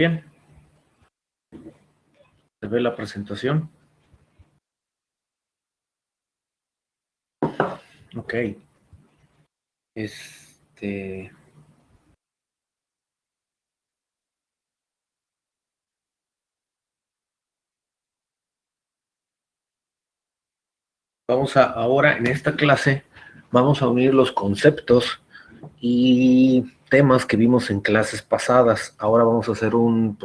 Bien, se ve la presentación. Ok. Ahora en esta clase vamos a unir los conceptos y temas que vimos en clases pasadas. Ahora vamos a hacer un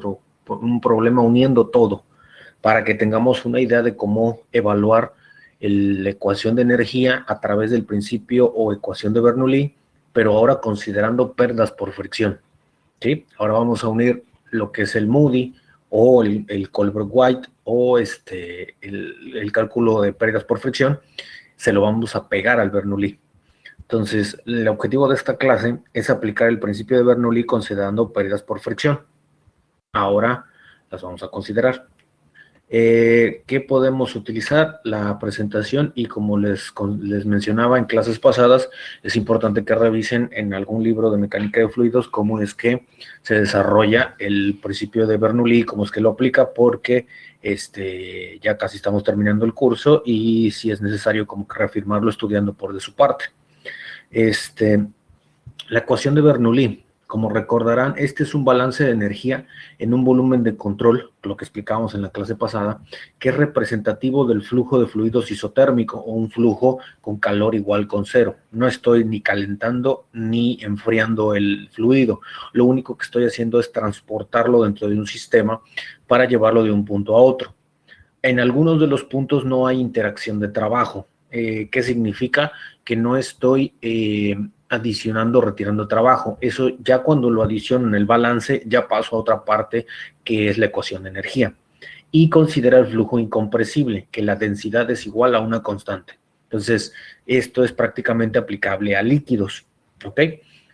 problema uniendo todo para que tengamos una idea de cómo evaluar la ecuación de energía a través del principio o ecuación de Bernoulli, pero ahora considerando pérdidas por fricción. ¿Sí? Ahora vamos a unir lo que es el Moody o el Colbert-White o el cálculo de pérdidas por fricción, se lo vamos a pegar al Bernoulli. Entonces, el objetivo de esta clase es aplicar el principio de Bernoulli considerando pérdidas por fricción. Ahora las vamos a considerar. ¿Qué podemos utilizar? La presentación, y como les mencionaba en clases pasadas, es importante que revisen en algún libro de mecánica de fluidos cómo es que se desarrolla el principio de Bernoulli, cómo es que lo aplica, porque ya casi estamos terminando el curso y si es necesario como que reafirmarlo estudiando por de su parte. La ecuación de Bernoulli, como recordarán, este es un balance de energía en un volumen de control, lo que explicábamos en la clase pasada, que es representativo del flujo de fluidos isotérmico o un flujo con calor igual con cero. No estoy ni calentando ni enfriando el fluido. Lo único que estoy haciendo es transportarlo dentro de un sistema para llevarlo de un punto a otro. En algunos de los puntos no hay interacción de trabajo. ¿Qué significa? Que no estoy adicionando o retirando trabajo. Eso ya cuando lo adiciono en el balance, ya paso a otra parte que es la ecuación de energía. Y considera el flujo incompresible, que la densidad es igual a una constante. Entonces, esto es prácticamente aplicable a líquidos. ¿Ok?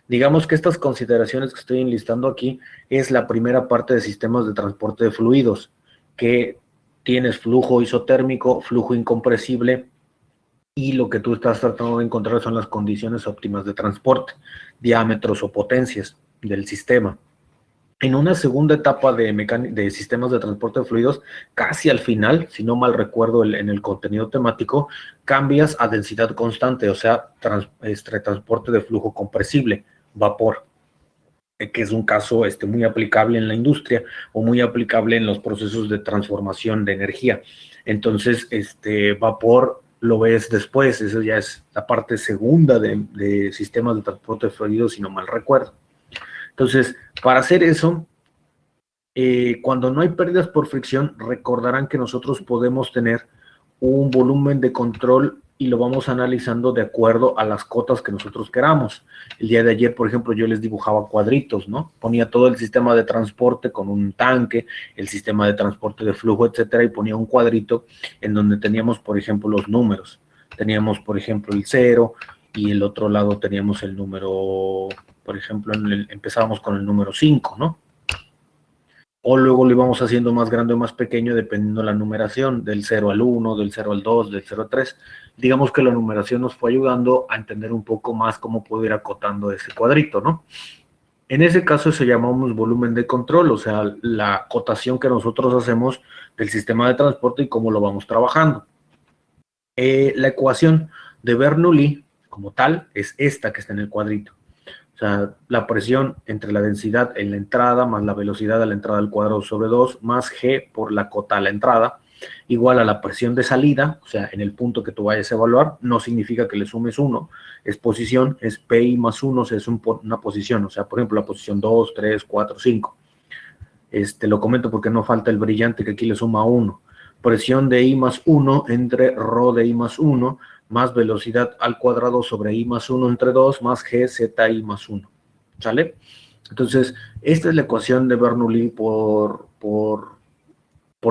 Digamos que estas consideraciones que estoy enlistando aquí es la primera parte de sistemas de transporte de fluidos, que tienes flujo isotérmico, flujo incompresible, y lo que tú estás tratando de encontrar son las condiciones óptimas de transporte, diámetros o potencias del sistema. En una segunda etapa de sistemas de transporte de fluidos, casi al final, si no mal recuerdo en el contenido temático, cambias a densidad constante, o sea, transporte de flujo compresible, vapor, que es un caso muy aplicable en la industria o muy aplicable en los procesos de transformación de energía. Entonces, vapor lo ves después, eso ya es la parte segunda de sistemas de transporte de fluidos, si no mal recuerdo. Entonces, para hacer eso, cuando no hay pérdidas por fricción, recordarán que nosotros podemos tener un volumen de control y lo vamos analizando de acuerdo a las cotas que nosotros queramos. El día de ayer, por ejemplo, yo les dibujaba cuadritos, ¿no? Ponía todo el sistema de transporte con un tanque, el sistema de transporte de flujo, etcétera, y ponía un cuadrito en donde teníamos, por ejemplo, los números. Teníamos, por ejemplo, el 0 y el otro lado teníamos el número, por ejemplo, empezábamos con el número 5, ¿no? O luego lo íbamos haciendo más grande o más pequeño dependiendo de la numeración, del 0 al 1, del 0 al 2, del 0 al 3. Digamos que la numeración nos fue ayudando a entender un poco más cómo puedo ir acotando ese cuadrito, ¿no? En ese caso se llamamos volumen de control, o sea, la acotación que nosotros hacemos del sistema de transporte y cómo lo vamos trabajando. La ecuación de Bernoulli, como tal, es esta que está en el cuadrito. O sea, la presión entre la densidad en la entrada más la velocidad a la entrada al cuadrado sobre 2 más G por la cota a la entrada, igual a la presión de salida, o sea, en el punto que tú vayas a evaluar, no significa que le sumes 1, es posición, es PI más 1, o sea, es una posición, o sea, por ejemplo, la posición 2, 3, 4, 5. Lo comento porque no falta el brillante que aquí le suma 1. Presión de I más 1 entre ρ de I más 1 más velocidad al cuadrado sobre I más 1 entre 2 más G zeta I más 1. ¿Sale? Entonces, esta es la ecuación de Bernoulli por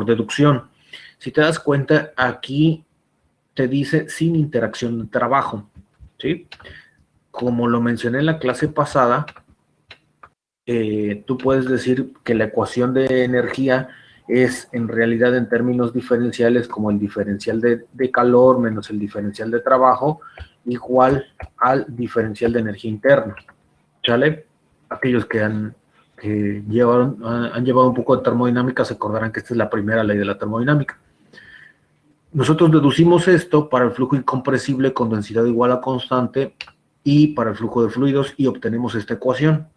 deducción. Si te das cuenta, aquí te dice sin interacción de trabajo. ¿Sí? Como lo mencioné en la clase pasada, tú puedes decir que la ecuación de energía es en realidad en términos diferenciales como el diferencial de calor menos el diferencial de trabajo igual al diferencial de energía interna. ¿Sale? Aquellos que que han llevado un poco de termodinámica se acordarán que esta es la primera ley de la termodinámica. Nosotros deducimos esto para el flujo incompresible con densidad igual a constante y para el flujo de fluidos y obtenemos esta ecuación.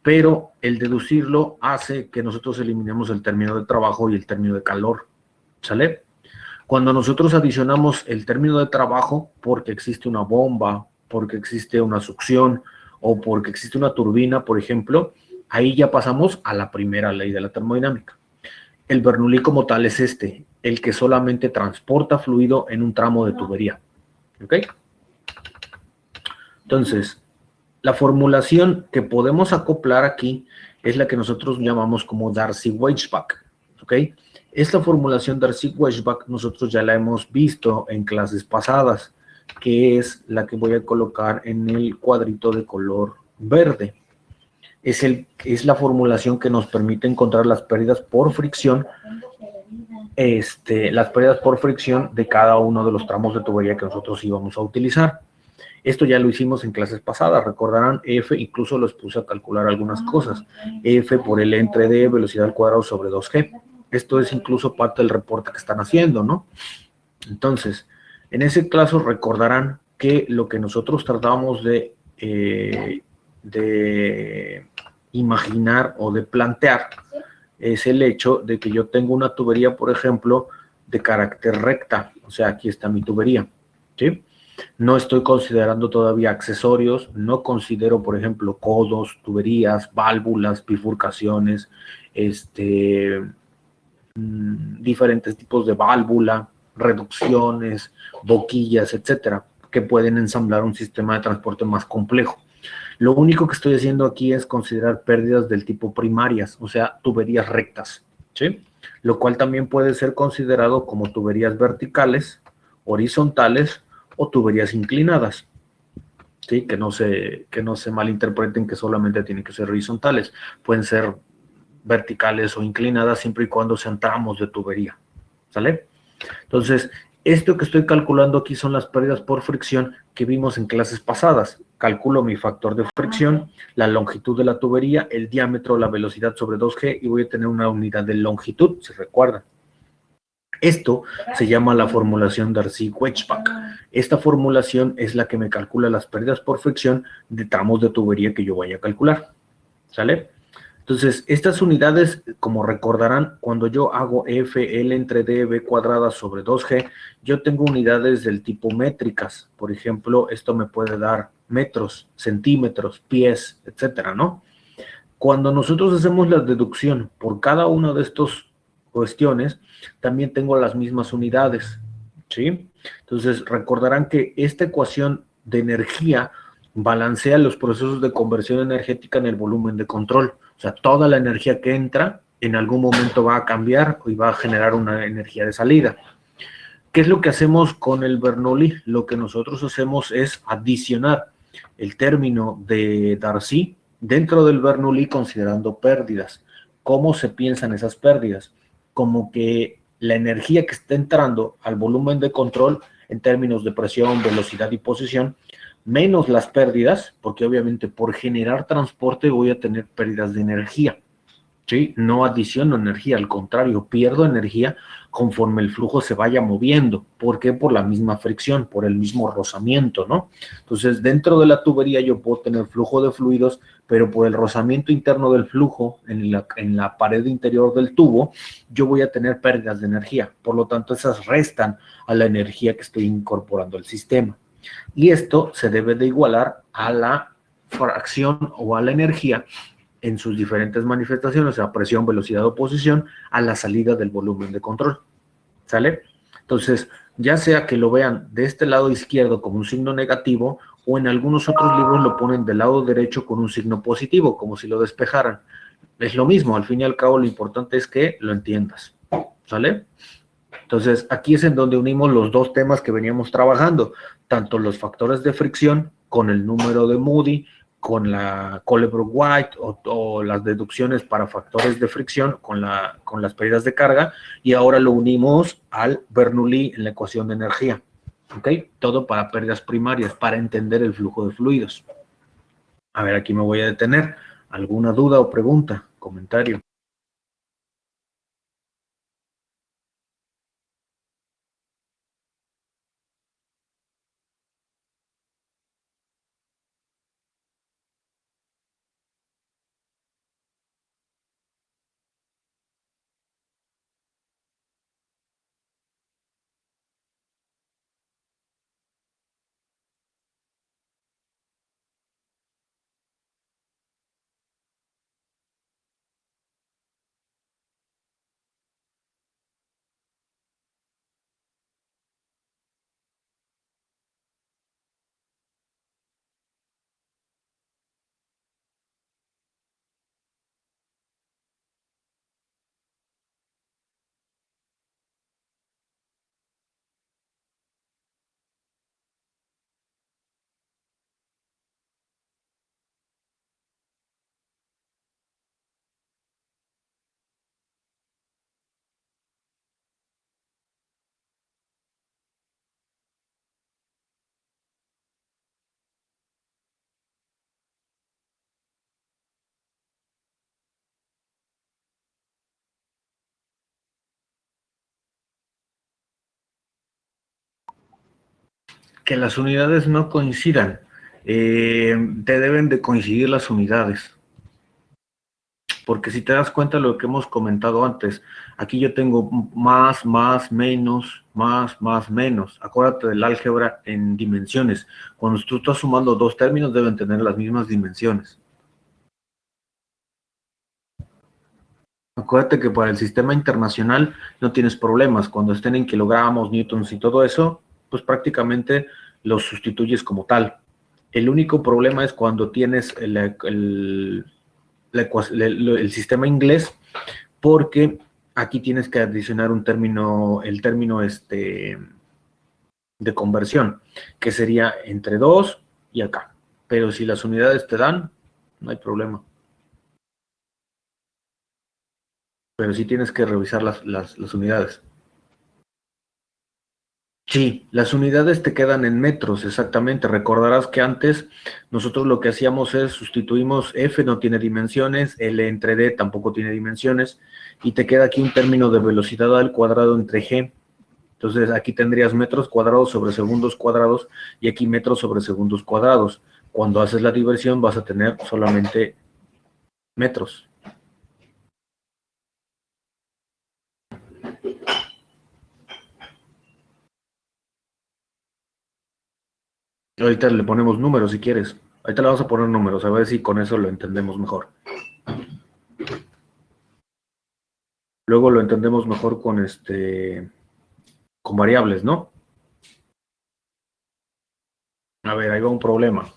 Pero el deducirlo hace que nosotros eliminemos el término de trabajo y el término de calor. ¿Sale? Cuando nosotros adicionamos el término de trabajo porque existe una bomba, porque existe una succión o porque existe una turbina, por ejemplo, ahí ya pasamos a la primera ley de la termodinámica. El Bernoulli como tal es el que solamente transporta fluido en un tramo de tubería. ¿Ok? Entonces, la formulación que podemos acoplar aquí es la que nosotros llamamos como Darcy-Weisbach. ¿Ok? Esta formulación Darcy-Weisbach nosotros ya la hemos visto en clases pasadas, que es la que voy a colocar en el cuadrito de color verde. Es la formulación que nos permite encontrar las pérdidas por fricción, de cada uno de los tramos de tubería que nosotros íbamos a utilizar. Esto ya lo hicimos en clases pasadas, recordarán F, incluso los puse a calcular algunas cosas. F por L entre D, velocidad al cuadrado sobre 2G. Esto es incluso parte del reporte que están haciendo, ¿no? Entonces, en ese caso recordarán que lo que nosotros tratábamos de imaginar o de plantear es el hecho de que yo tengo una tubería, por ejemplo, de carácter recta. O sea, aquí está mi tubería, ¿sí? No estoy considerando todavía accesorios, no considero, por ejemplo, codos, tuberías, válvulas, bifurcaciones, diferentes tipos de válvula, reducciones, boquillas, etcétera, que pueden ensamblar un sistema de transporte más complejo. Lo único que estoy haciendo aquí es considerar pérdidas del tipo primarias, o sea, tuberías rectas, ¿sí? Lo cual también puede ser considerado como tuberías verticales, horizontales o tuberías inclinadas, ¿sí? Que no se malinterpreten que solamente tienen que ser horizontales, pueden ser verticales o inclinadas siempre y cuando sean tramos de tubería, ¿sale? Entonces, esto que estoy calculando aquí son las pérdidas por fricción que vimos en clases pasadas. Calculo mi factor de fricción, la longitud de la tubería, el diámetro, la velocidad sobre 2G y voy a tener una unidad de longitud, si recuerdan. Esto se llama la formulación Darcy-Weisbach. Esta formulación es la que me calcula las pérdidas por fricción de tramos de tubería que yo vaya a calcular, ¿sale? Entonces, estas unidades, como recordarán, cuando yo hago F, L entre D, B cuadrada sobre 2G, yo tengo unidades del tipo métricas. Por ejemplo, esto me puede dar metros, centímetros, pies, etcétera, ¿no? Cuando nosotros hacemos la deducción por cada una de estas cuestiones, también tengo las mismas unidades, ¿sí? Entonces, recordarán que esta ecuación de energía balancea los procesos de conversión energética en el volumen de control. O sea, toda la energía que entra en algún momento va a cambiar y va a generar una energía de salida. ¿Qué es lo que hacemos con el Bernoulli? Lo que nosotros hacemos es adicionar el término de Darcy dentro del Bernoulli considerando pérdidas. ¿Cómo se piensan esas pérdidas? Como que la energía que está entrando al volumen de control en términos de presión, velocidad y posición, menos las pérdidas, porque obviamente por generar transporte voy a tener pérdidas de energía, ¿sí? No adiciono energía, al contrario, pierdo energía conforme el flujo se vaya moviendo. ¿Por qué? Por la misma fricción, por el mismo rozamiento, ¿no? Entonces, dentro de la tubería yo puedo tener flujo de fluidos, pero por el rozamiento interno del flujo en la pared interior del tubo, yo voy a tener pérdidas de energía. Por lo tanto, esas restan a la energía que estoy incorporando al sistema. Y esto se debe de igualar a la fracción o a la energía en sus diferentes manifestaciones, o sea, presión, velocidad o posición, a la salida del volumen de control. ¿Sale? Entonces, ya sea que lo vean de este lado izquierdo como un signo negativo, o en algunos otros libros lo ponen del lado derecho con un signo positivo, como si lo despejaran. Es lo mismo, al fin y al cabo lo importante es que lo entiendas. ¿Sale? Entonces, aquí es en donde unimos los dos temas que veníamos trabajando, tanto los factores de fricción con el número de Moody, con la Colebrook-White o las deducciones para factores de fricción con las pérdidas de carga, y ahora lo unimos al Bernoulli en la ecuación de energía. ¿Ok? Todo para pérdidas primarias, para entender el flujo de fluidos. A ver, aquí me voy a detener. ¿Alguna duda o pregunta? Comentario. Que las unidades no coincidan. Te deben de coincidir las unidades. Porque si te das cuenta de lo que hemos comentado antes, aquí yo tengo más, menos, menos. Acuérdate del álgebra en dimensiones. Cuando tú estás sumando dos términos, deben tener las mismas dimensiones. Acuérdate que para el sistema internacional no tienes problemas. Cuando estén en kilogramos, newtons y todo eso, pues prácticamente los sustituyes como tal. El único problema es cuando tienes el sistema inglés, porque aquí tienes que adicionar un término, el término de conversión, que sería entre 2 y acá. Pero si las unidades te dan, no hay problema. Pero sí tienes que revisar las unidades. Sí, las unidades te quedan en metros, exactamente. Recordarás que antes nosotros lo que hacíamos es sustituimos F no tiene dimensiones, L entre D tampoco tiene dimensiones, y te queda aquí un término de velocidad al cuadrado entre G. Entonces aquí tendrías metros cuadrados sobre segundos cuadrados y aquí metros sobre segundos cuadrados. Cuando haces la diversión vas a tener solamente metros. Ahorita le ponemos números si quieres. Ahorita le vamos a poner números, a ver si con eso lo entendemos mejor. Luego lo entendemos mejor con variables, ¿no? A ver, ahí va un problema.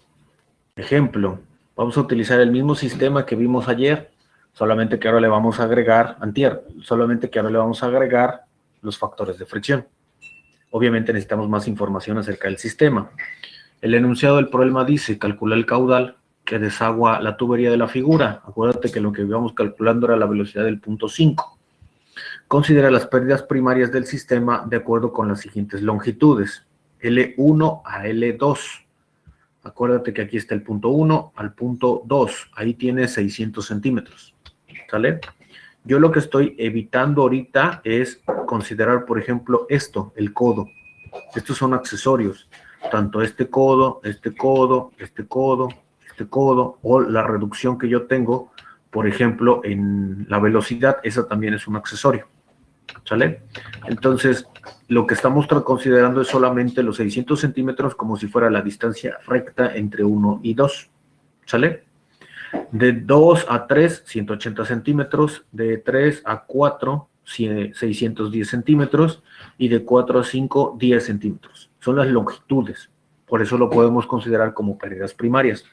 Ejemplo, vamos a utilizar el mismo sistema que vimos ayer, solamente que ahora le vamos a agregar, solamente que ahora le vamos a agregar los factores de fricción. Obviamente necesitamos más información acerca del sistema. El enunciado del problema dice, calcula el caudal que desagua la tubería de la figura. Acuérdate que lo que íbamos calculando era la velocidad del punto 5. Considera las pérdidas primarias del sistema de acuerdo con las siguientes longitudes, L1 a L2. Acuérdate que aquí está el punto 1 al punto 2. Ahí tiene 600 centímetros. ¿Sale? Yo lo que estoy evitando ahorita es considerar, por ejemplo, esto, el codo. Estos son accesorios. Tanto este codo, este codo, este codo, este codo, o la reducción que yo tengo, por ejemplo, en la velocidad, esa también es un accesorio. ¿Sale? Entonces, lo que estamos considerando es solamente los 600 centímetros como si fuera la distancia recta entre 1 y 2. ¿Sale? De 2 a 3, 180 centímetros. De 3 a 4, 610 centímetros. Y de 4 a 5, 10 centímetros. Son las longitudes. Por eso lo podemos considerar como pérdidas primarias.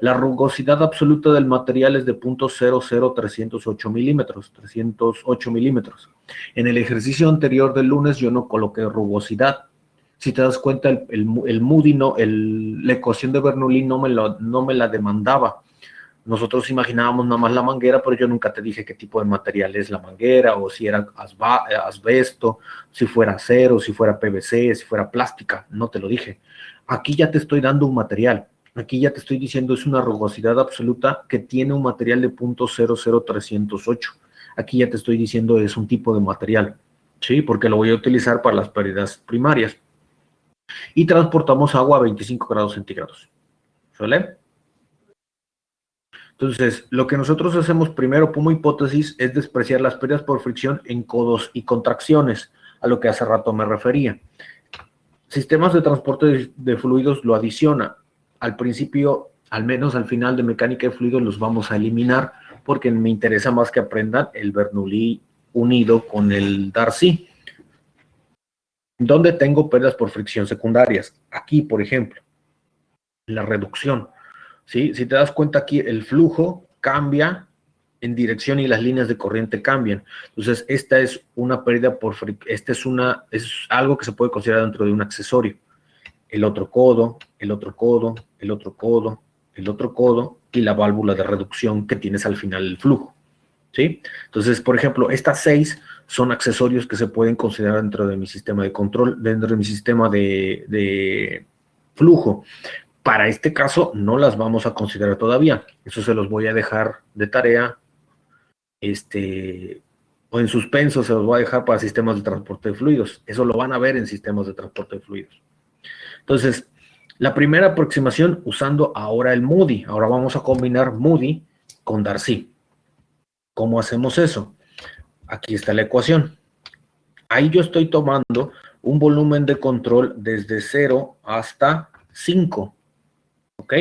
La rugosidad absoluta del material es de 0.00308 milímetros, 308 milímetros. En el ejercicio anterior del lunes yo no coloqué rugosidad. Si te das cuenta, el Moody, la ecuación de Bernoulli no me la demandaba. Nosotros imaginábamos nada más la manguera, pero yo nunca te dije qué tipo de material es la manguera, o si era asbesto, si fuera acero, si fuera PVC, si fuera plástica. No te lo dije. Aquí ya te estoy dando un material. Aquí ya te estoy diciendo, es una rugosidad absoluta que tiene un material de 0.00308. Aquí ya te estoy diciendo, es un tipo de material, ¿sí? Porque lo voy a utilizar para las pérdidas primarias. Y transportamos agua a 25 grados centígrados. ¿Sale? Entonces, lo que nosotros hacemos primero como hipótesis es despreciar las pérdidas por fricción en codos y contracciones, a lo que hace rato me refería. Sistemas de transporte de fluidos lo adiciona. Al principio, al menos al final de mecánica de fluidos, los vamos a eliminar porque me interesa más que aprendan el Bernoulli unido con el Darcy. ¿Dónde tengo pérdidas por fricción secundarias? Aquí, por ejemplo, la reducción. ¿Sí? Si te das cuenta aquí, el flujo cambia en dirección y las líneas de corriente cambian. Entonces, esta es una pérdida por fricción, es algo que se puede considerar dentro de un accesorio. El otro codo, el otro codo, el otro codo, el otro codo y la válvula de reducción que tienes al final del flujo. ¿Sí? Entonces, por ejemplo, estas 6 son accesorios que se pueden considerar dentro de mi sistema de control, dentro de mi sistema de flujo. Para este caso no las vamos a considerar todavía. Eso se los voy a dejar de tarea, o en suspenso se los voy a dejar para sistemas de transporte de fluidos. Eso lo van a ver en sistemas de transporte de fluidos. Entonces, la primera aproximación usando ahora el Moody. Ahora vamos a combinar Moody con Darcy. ¿Cómo hacemos eso? Aquí está la ecuación. Ahí yo estoy tomando un volumen de control desde 0 hasta 5. ¿Ok?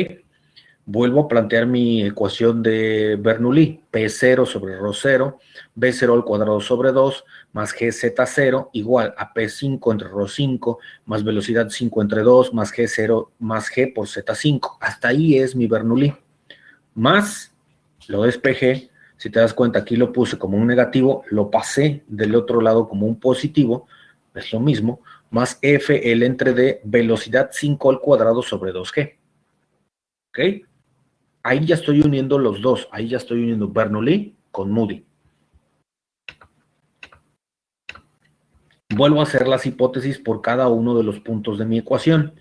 Vuelvo a plantear mi ecuación de Bernoulli. P0 sobre Rho0, B0 al cuadrado sobre 2, más GZ0 igual a P5 entre Rho5, más velocidad 5 entre 2, más G0, más G por Z5. Hasta ahí es mi Bernoulli. Más, lo despejé. Si te das cuenta, aquí lo puse como un negativo, lo pasé del otro lado como un positivo, es lo mismo, más FL entre D, velocidad 5 al cuadrado sobre 2G. ¿Ok? Ahí ya estoy uniendo los dos, ahí ya estoy uniendo Bernoulli con Moody. Vuelvo a hacer las hipótesis por cada uno de los puntos de mi ecuación.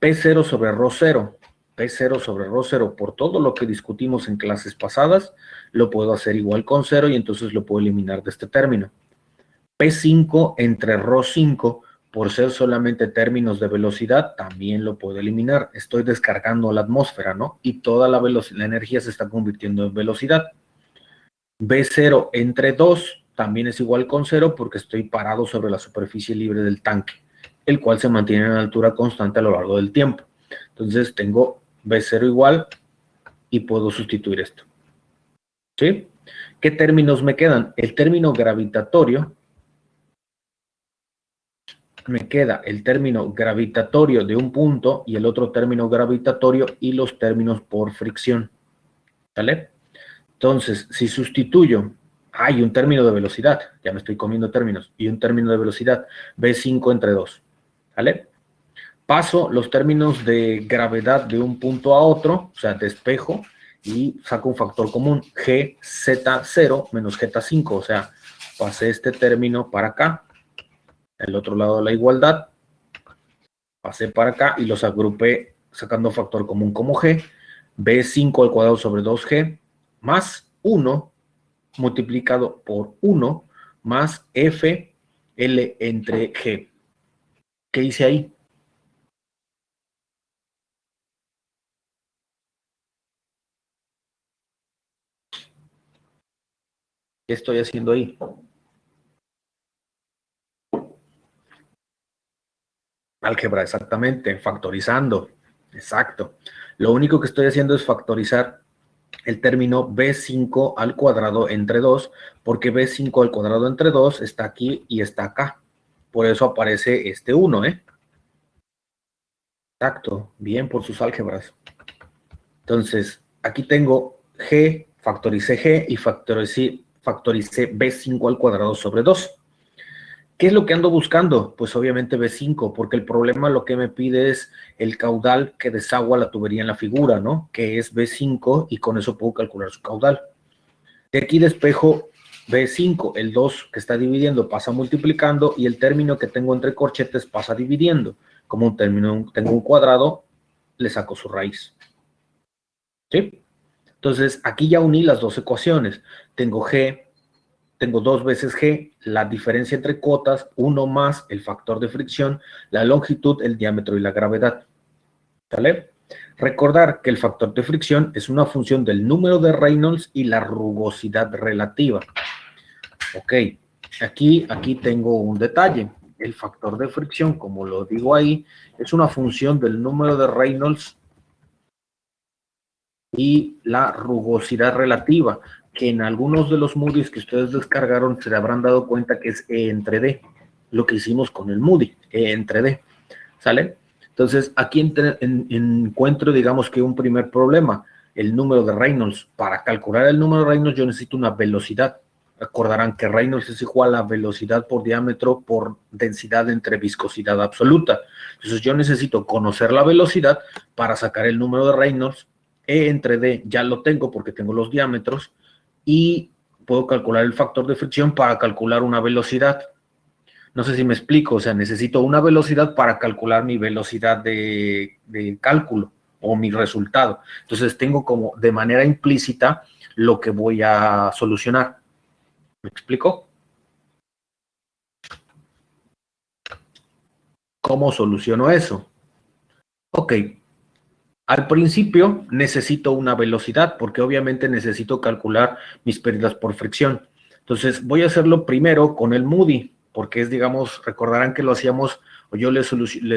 P0 sobre Rho0, P0 sobre Rho0, por todo lo que discutimos en clases pasadas, lo puedo hacer igual con 0 y entonces lo puedo eliminar de este término. P5 entre Rho5, por ser solamente términos de velocidad, también lo puedo eliminar. Estoy descargando la atmósfera, ¿no? Y toda la energía se está convirtiendo en velocidad. B0 entre 2 también es igual con 0 porque estoy parado sobre la superficie libre del tanque, el cual se mantiene en altura constante a lo largo del tiempo. Entonces tengo B0 igual y puedo sustituir esto. ¿Sí? ¿Qué términos me quedan? El término gravitatorio. Me queda el término gravitatorio de un punto y el otro término gravitatorio y los términos por fricción. ¿Vale? Entonces, si sustituyo, hay un término de velocidad, ya me estoy comiendo términos, y un término de velocidad, B5 entre 2. ¿Vale? Paso los términos de gravedad de un punto a otro, o sea, despejo, y saco un factor común, GZ0 menos GZ5, o sea, pasé este término para acá, el otro lado de la igualdad, pasé para acá y los agrupé sacando factor común como G, B5 al cuadrado sobre 2G, más 1 multiplicado por 1 más F L entre G. ¿Qué hice ahí? ¿Qué estoy haciendo ahí? Álgebra, exactamente, factorizando, exacto. Lo único que estoy haciendo es factorizar el término B5 al cuadrado entre 2, porque B5 al cuadrado entre 2 está aquí y está acá. Por eso aparece este 1, ¿eh? Exacto, bien por sus álgebras. Entonces, aquí tengo G, factoricé G y factoricé B5 al cuadrado sobre 2. ¿Qué es lo que ando buscando? Pues obviamente B5, porque el problema lo que me pide es el caudal que desagua la tubería en la figura, ¿no? Que es B5 y con eso puedo calcular su caudal. De aquí despejo B5, el 2 que está dividiendo pasa multiplicando y el término que tengo entre corchetes pasa dividiendo. Como un término, tengo un cuadrado, le saco su raíz. ¿Sí? Entonces, aquí ya uní las dos ecuaciones. Tengo G, tengo 2 veces G, la diferencia entre cotas, 1 más el factor de fricción, la longitud, el diámetro y la gravedad. ¿Sale? Recordar que el factor de fricción es una función del número de Reynolds y la rugosidad relativa. Ok, aquí tengo un detalle. El factor de fricción, como lo digo ahí, es una función del número de Reynolds y la rugosidad relativa, que en algunos de los Moody's que ustedes descargaron se habrán dado cuenta que es E entre D, lo que hicimos con el Moody, E entre D, ¿sale? Entonces, aquí encuentro, digamos que un primer problema, el número de Reynolds. Para calcular el número de Reynolds yo necesito una velocidad. Recordarán que Reynolds es igual a velocidad por diámetro por densidad entre viscosidad absoluta. Entonces, yo necesito conocer la velocidad para sacar el número de Reynolds. E entre D ya lo tengo porque tengo los diámetros y puedo calcular el factor de fricción para calcular una velocidad. No sé si me explico, o sea, necesito una velocidad para calcular mi velocidad de cálculo o mi resultado. Entonces tengo como de manera implícita lo que voy a solucionar. ¿Me explico? ¿Cómo soluciono eso? Ok, al principio necesito una velocidad porque obviamente necesito calcular mis pérdidas por fricción. Entonces voy a hacerlo primero con el Moody, porque es, digamos, recordarán que lo hacíamos, o yo les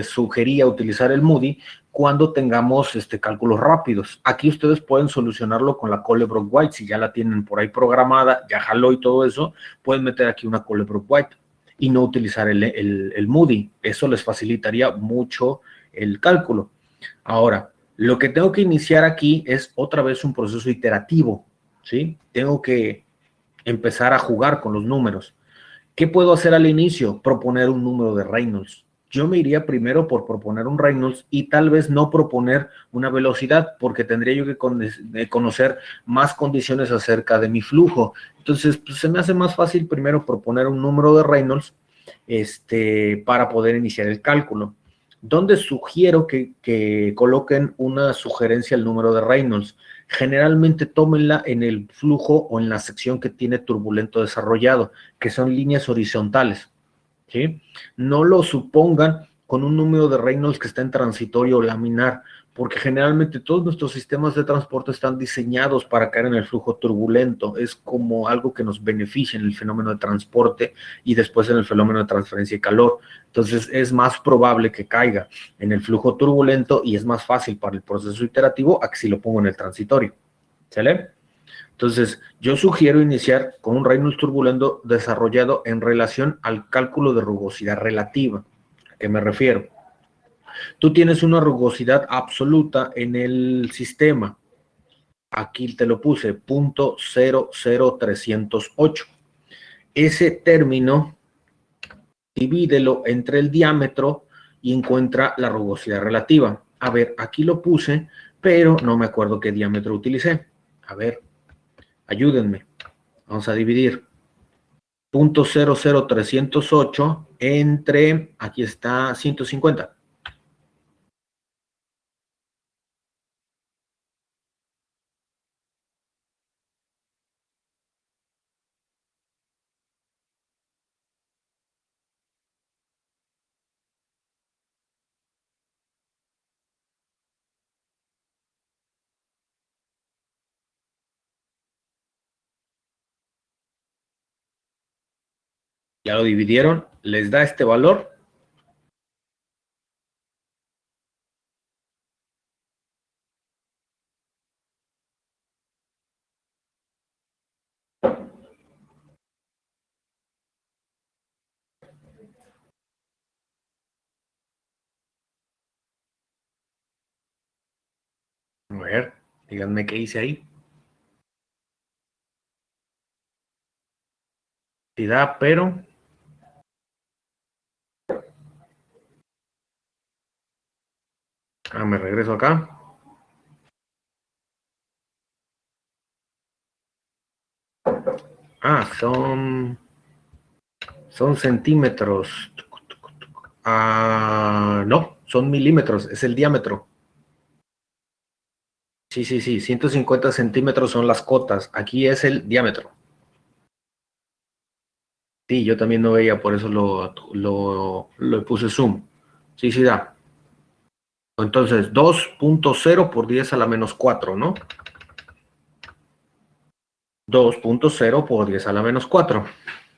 sugería utilizar el Moody cuando tengamos cálculos rápidos. Aquí ustedes pueden solucionarlo con la Colebrook-White, si ya la tienen por ahí programada, ya jaló y todo eso, pueden meter aquí una Colebrook-White y no utilizar el Moody. Eso les facilitaría mucho el cálculo. Ahora, lo que tengo que iniciar aquí es otra vez un proceso iterativo, ¿sí? Tengo que empezar a jugar con los números. ¿Qué puedo hacer al inicio? Proponer un número de Reynolds. Yo me iría primero por proponer un Reynolds y tal vez no proponer una velocidad, porque tendría yo que conocer más condiciones acerca de mi flujo. Entonces, pues, se me hace más fácil primero proponer un número de Reynolds para poder iniciar el cálculo. ¿Dónde sugiero que coloquen una sugerencia al número de Reynolds? Generalmente tómenla en el flujo o en la sección que tiene turbulento desarrollado, que son líneas horizontales, ¿sí? No lo supongan con un número de Reynolds que está en transitorio o laminar, porque generalmente todos nuestros sistemas de transporte están diseñados para caer en el flujo turbulento. Es como algo que nos beneficia en el fenómeno de transporte y después en el fenómeno de transferencia de calor. Entonces es más probable que caiga en el flujo turbulento y es más fácil para el proceso iterativo a que si lo pongo en el transitorio. ¿Sale? Entonces, yo sugiero iniciar con un Reynolds turbulento desarrollado en relación al cálculo de rugosidad relativa. ¿A qué me refiero? Tú tienes una rugosidad absoluta en el sistema. Aquí te lo puse, 0.00308. Ese término, divídelo entre el diámetro y encuentra la rugosidad relativa. A ver, aquí lo puse, pero no me acuerdo qué diámetro utilicé. A ver, ayúdenme. Vamos a dividir 0.00308 entre, aquí está, 150. Ya lo dividieron, les da este valor. A ver, díganme qué hice ahí. Si da, pero... me regreso acá. Son centímetros. No, son milímetros, es el diámetro. Sí, 150 centímetros son las cotas. Aquí es el diámetro. Sí, yo también no veía, por eso lo puse zoom. Sí, da. Entonces, 2.0 por 10 a la menos 4, ¿no? 2.0 por 10 a la menos 4.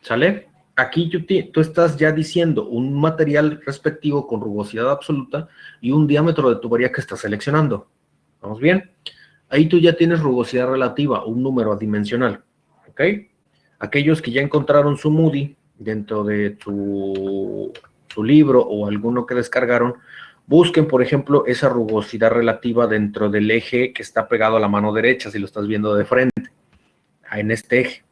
¿Sale? Aquí tú estás ya diciendo un material respectivo con rugosidad absoluta y un diámetro de tubería que estás seleccionando. ¿Vamos bien? Ahí tú ya tienes rugosidad relativa, un número adimensional. ¿Ok? Aquellos que ya encontraron su MUDI dentro de su libro o alguno que descargaron, busquen, por ejemplo, esa rugosidad relativa dentro del eje que está pegado a la mano derecha, si lo estás viendo de frente, en este eje.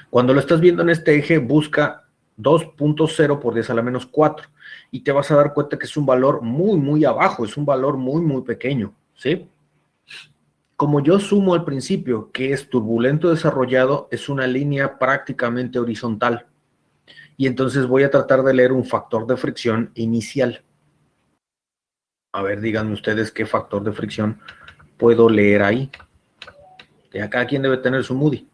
Cuando lo estás viendo en este eje, busca 2.0 por 10 a la menos 4 y te vas a dar cuenta que es un valor muy, muy abajo, es un valor muy, muy pequeño, ¿sí? Como yo sumo al principio, que es turbulento desarrollado, es una línea prácticamente horizontal. Y entonces voy a tratar de leer un factor de fricción inicial. A ver, díganme ustedes qué factor de fricción puedo leer ahí. Ya cada quien debe tener su MUDI.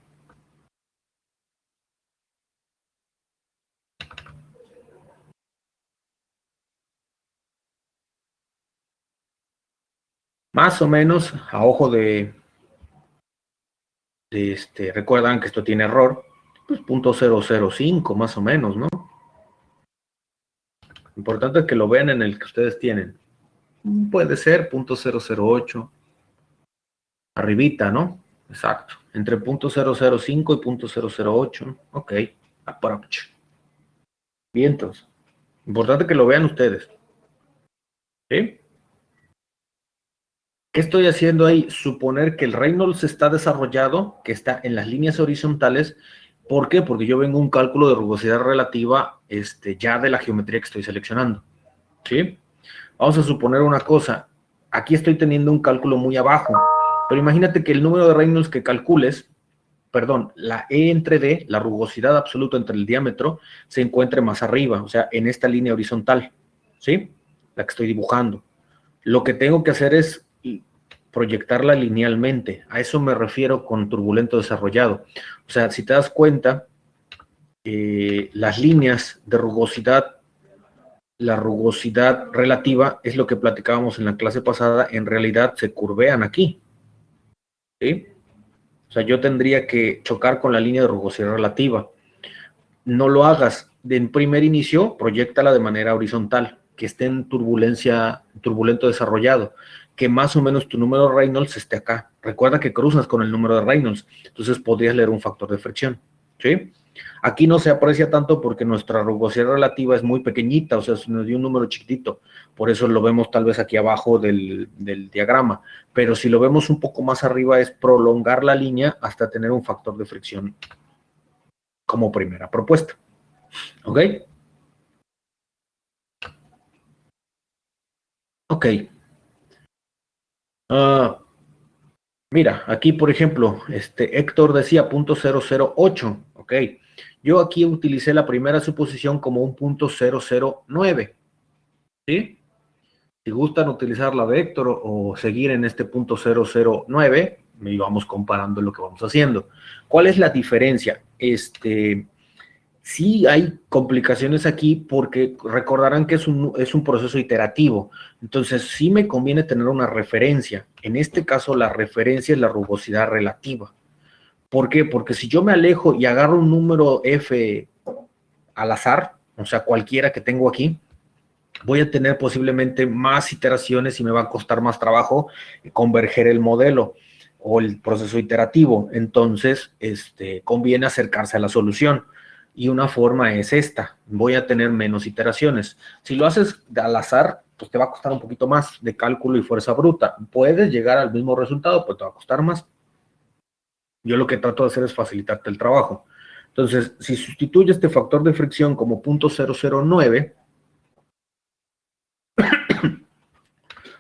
Más o menos, a ojo recuerdan que esto tiene error, pues 0.005 más o menos, ¿no? Importante que lo vean en el que ustedes tienen. Puede ser 0.008, arribita, ¿no? Exacto, entre 0.005 y 0.008, ok, approach. Vientos. Importante que lo vean ustedes. ¿Sí? ¿Qué estoy haciendo ahí? Suponer que el Reynolds está desarrollado, que está en las líneas horizontales. ¿Por qué? Porque yo vengo a un cálculo de rugosidad relativa ya de la geometría que estoy seleccionando. ¿Sí? Vamos a suponer una cosa. Aquí estoy teniendo un cálculo muy abajo, pero imagínate que el número de Reynolds que calcules, perdón, la E entre D, la rugosidad absoluta entre el diámetro, se encuentre más arriba, o sea, en esta línea horizontal. ¿Sí? La que estoy dibujando. Lo que tengo que hacer es proyectarla linealmente. A eso me refiero con turbulento desarrollado. O sea, si te das cuenta, las líneas de rugosidad, la rugosidad relativa es lo que platicábamos en la clase pasada, en realidad se curvean aquí. ¿Sí? O sea, yo tendría que chocar con la línea de rugosidad relativa. No lo hagas. En primer inicio, proyéctala de manera horizontal, que esté en turbulento desarrollado, que más o menos tu número de Reynolds esté acá. Recuerda que cruzas con el número de Reynolds, entonces podrías leer un factor de fricción, ¿sí? Aquí no se aprecia tanto porque nuestra rugosidad relativa es muy pequeñita, o sea, nos dio un número chiquitito, por eso lo vemos tal vez aquí abajo del diagrama, pero si lo vemos un poco más arriba es prolongar la línea hasta tener un factor de fricción como primera propuesta. ¿Ok? Ok. Mira, aquí por ejemplo, Héctor decía 0.008. Ok. Yo aquí utilicé la primera suposición como un 0.009. ¿Sí? Si gustan utilizar la de Héctor o seguir en este 0.009, y vamos comparando lo que vamos haciendo. ¿Cuál es la diferencia? Sí hay complicaciones aquí porque recordarán que es un proceso iterativo. Entonces, sí me conviene tener una referencia. En este caso, la referencia es la rugosidad relativa. ¿Por qué? Porque si yo me alejo y agarro un número F al azar, o sea, cualquiera que tengo aquí, voy a tener posiblemente más iteraciones y me va a costar más trabajo converger el modelo o el proceso iterativo. Entonces, conviene acercarse a la solución. Y una forma es esta, voy a tener menos iteraciones. Si lo haces al azar, pues te va a costar un poquito más de cálculo y fuerza bruta. Puedes llegar al mismo resultado, pero te va a costar más. Yo lo que trato de hacer es facilitarte el trabajo. Entonces, si sustituyo este factor de fricción como 0.009,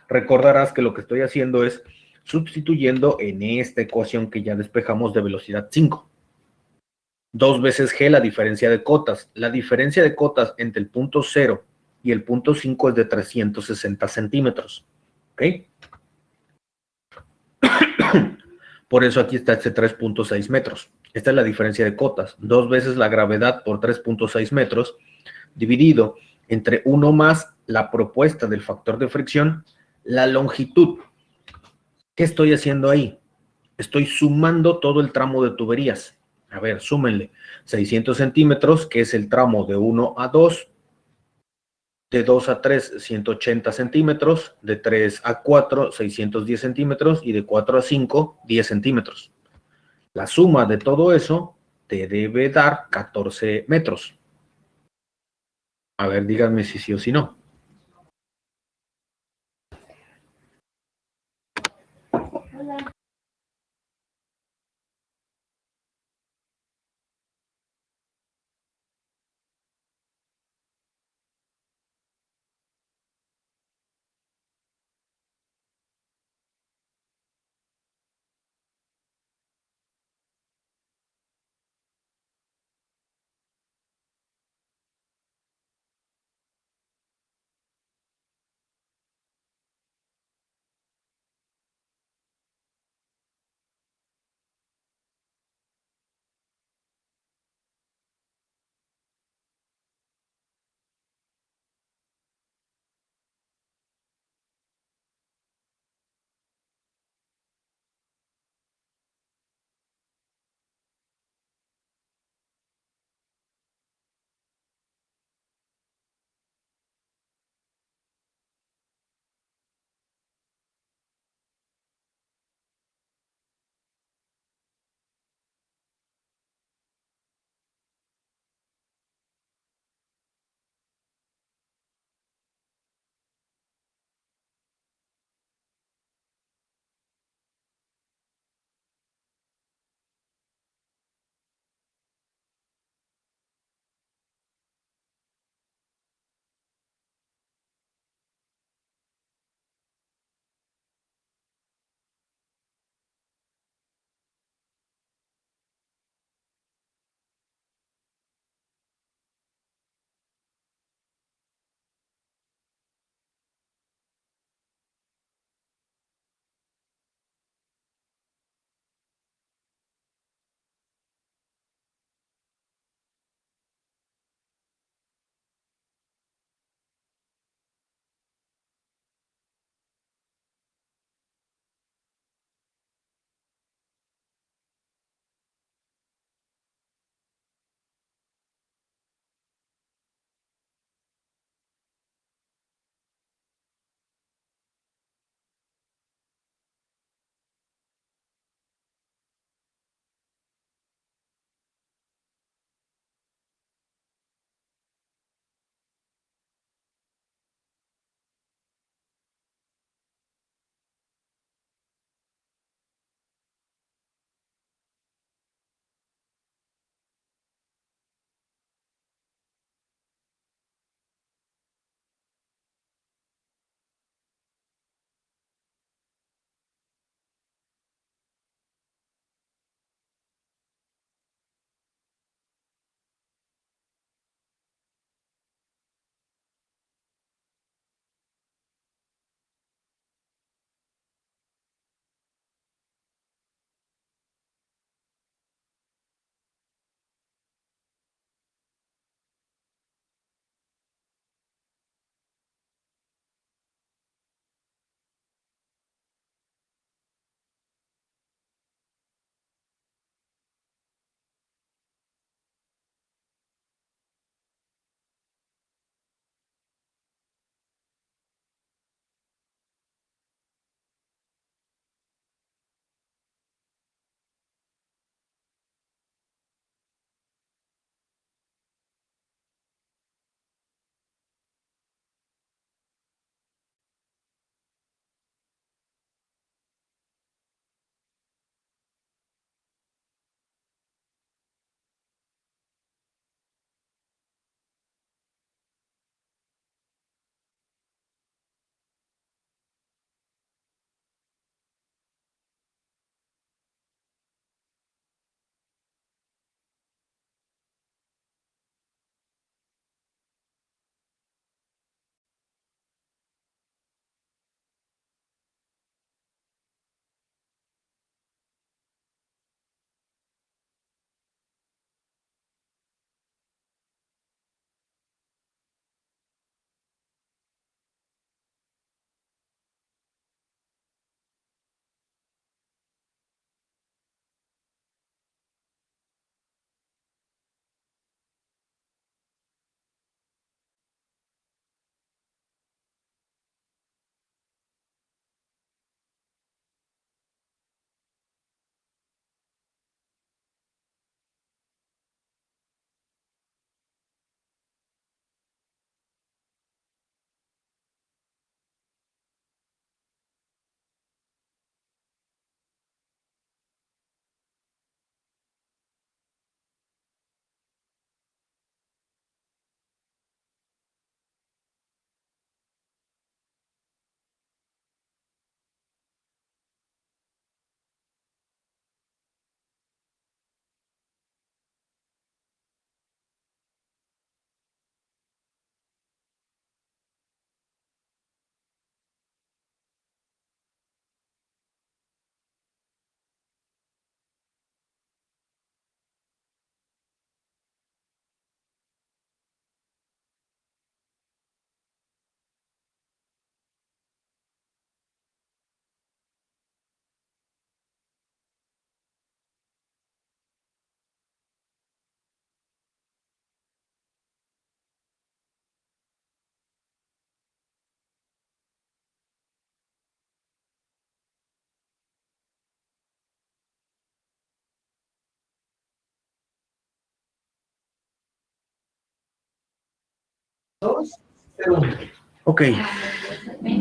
recordarás que lo que estoy haciendo es sustituyendo en esta ecuación que ya despejamos de velocidad 5. 2 veces G la diferencia de cotas. La diferencia de cotas entre el punto 0 y el punto 5 es de 360 centímetros. ¿Ok? Por eso aquí está este 3.6 metros. Esta es la diferencia de cotas. 2 veces la gravedad por 3.6 metros dividido entre 1 más la propuesta del factor de fricción, la longitud. ¿Qué estoy haciendo ahí? Estoy sumando todo el tramo de tuberías. A ver, súmenle. 600 centímetros, que es el tramo de 1 a 2, de 2 a 3, 180 centímetros, de 3 a 4, 610 centímetros, y de 4 a 5, 10 centímetros. La suma de todo eso te debe dar 14 metros. A ver, díganme si sí o si no. Ok.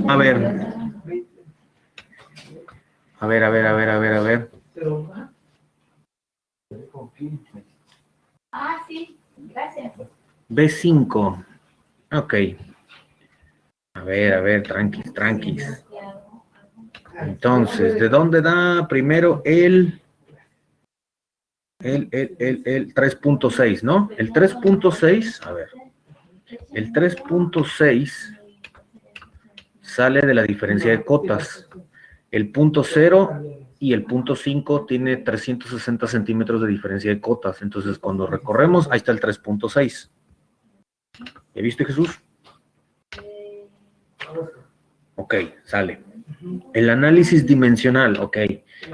A ver. A ver. Sí, gracias. B5. Ok. A ver, tranquis. Entonces, ¿de dónde da primero el 3.6, ¿no? El 3.6, a ver. El 3.6 sale de la diferencia de cotas. El punto 0 y el punto 5 tiene 360 centímetros de diferencia de cotas. Entonces, cuando recorremos, ahí está el 3.6. ¿Ya viste, Jesús? Ok, sale. El análisis dimensional, ok.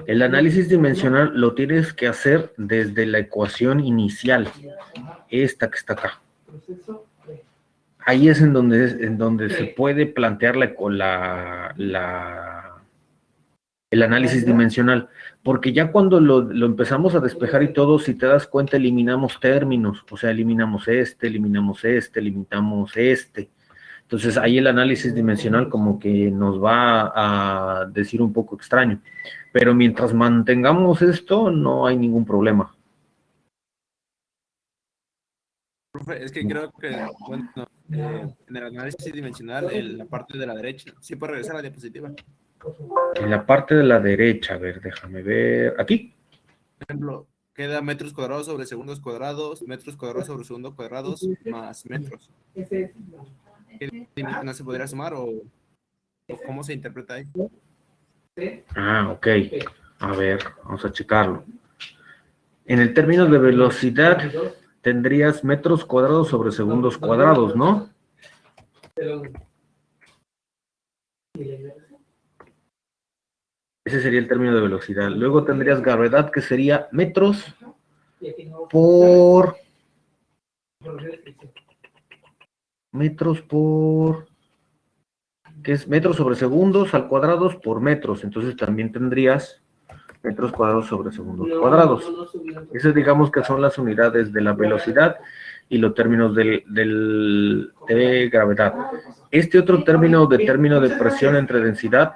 El análisis dimensional lo tienes que hacer desde la ecuación inicial, esta que está acá. Ahí es en donde se puede plantear el análisis dimensional, porque ya cuando lo empezamos a despejar y todo, si te das cuenta, eliminamos términos, o sea, eliminamos eliminamos este. Entonces ahí el análisis dimensional como que nos va a decir un poco extraño, pero mientras mantengamos esto, no hay ningún problema. Profe, es que creo que, bueno, en el análisis dimensional, en la parte de la derecha, ¿sí puede regresar a la diapositiva? En la parte de la derecha, a ver, déjame ver, aquí. Por ejemplo, queda metros cuadrados sobre segundos cuadrados, metros cuadrados sobre segundos cuadrados, más metros. ¿Qué no se podría sumar o cómo se interpreta ahí? Ok. A ver, vamos a checarlo. En el término de velocidad, tendrías metros cuadrados sobre segundos cuadrados, ¿no? Ese sería el término de velocidad. Luego tendrías gravedad, que sería metros por... que es metros sobre segundos al cuadrados por metros. Entonces también tendrías metros cuadrados sobre segundos cuadrados. Esas digamos que son las unidades de la velocidad y los términos de gravedad. Este otro término de presión entre densidad,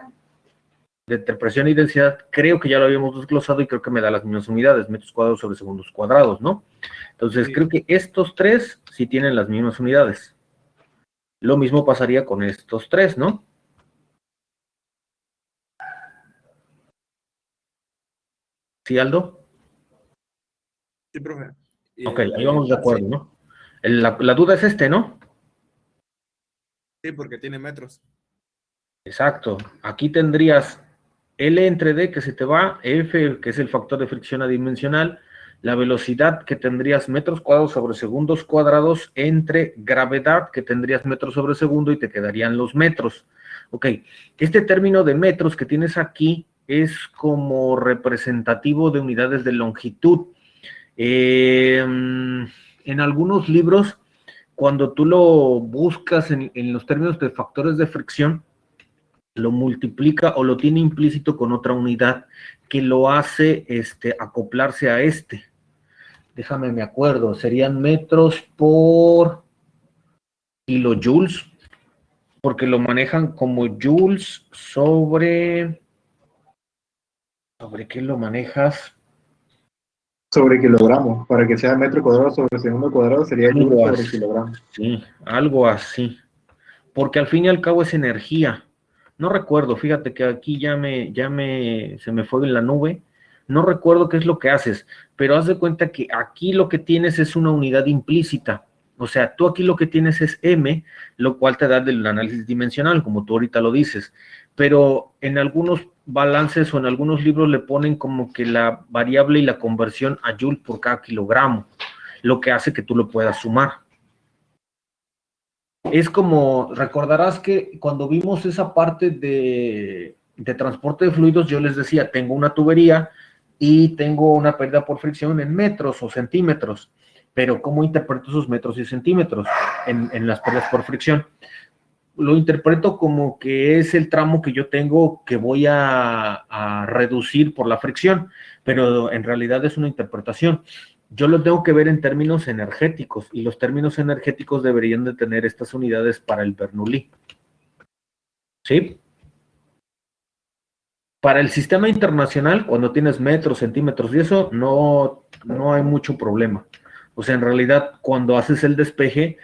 entre presión y densidad, creo que ya lo habíamos desglosado y creo que me da las mismas unidades, metros cuadrados sobre segundos cuadrados, ¿no? Entonces, creo que estos tres sí tienen las mismas unidades. Lo mismo pasaría con estos tres, ¿no? ¿Sí, Aldo? Sí, profe. Ok, ahí vamos de acuerdo, ¿no? La duda es ¿no? Sí, porque tiene metros. Exacto. Aquí tendrías L entre D que se te va, F que es el factor de fricción adimensional, la velocidad que tendrías metros cuadrados sobre segundos cuadrados entre gravedad que tendrías metros sobre segundo y te quedarían los metros. Ok, este término de metros que tienes aquí es como representativo de unidades de longitud. En algunos libros, cuando tú lo buscas en los términos de factores de fricción, lo multiplica o lo tiene implícito con otra unidad que lo hace acoplarse a este. Déjame, me acuerdo, serían metros por kilojoules, porque lo manejan como joules ¿sobre qué lo manejas? Sobre kilogramos, para que sea metro cuadrado sobre segundo cuadrado sería joule sobre kilogramo. Sí, algo así. Porque al fin y al cabo es energía. No recuerdo, fíjate que aquí se me fue en la nube. No recuerdo qué es lo que haces, pero haz de cuenta que aquí lo que tienes es una unidad implícita. O sea, tú aquí lo que tienes es M, lo cual te da del análisis dimensional, como tú ahorita lo dices. Pero en algunos balances o en algunos libros le ponen como que la variable y la conversión a joule por cada kilogramo, lo que hace que tú lo puedas sumar. Es como, recordarás que cuando vimos esa parte de transporte de fluidos, yo les decía, tengo una tubería y tengo una pérdida por fricción en metros o centímetros, pero ¿cómo interpreto esos metros y centímetros en las pérdidas por fricción? Lo interpreto como que es el tramo que yo tengo que voy a reducir por la fricción, pero en realidad es una interpretación. yo lo tengo que ver en términos energéticos, y los términos energéticos deberían de tener estas unidades para el Bernoulli. ¿Sí? Para el sistema internacional, cuando tienes metros, centímetros y eso, no hay mucho problema. O sea, en realidad, cuando haces el despeje,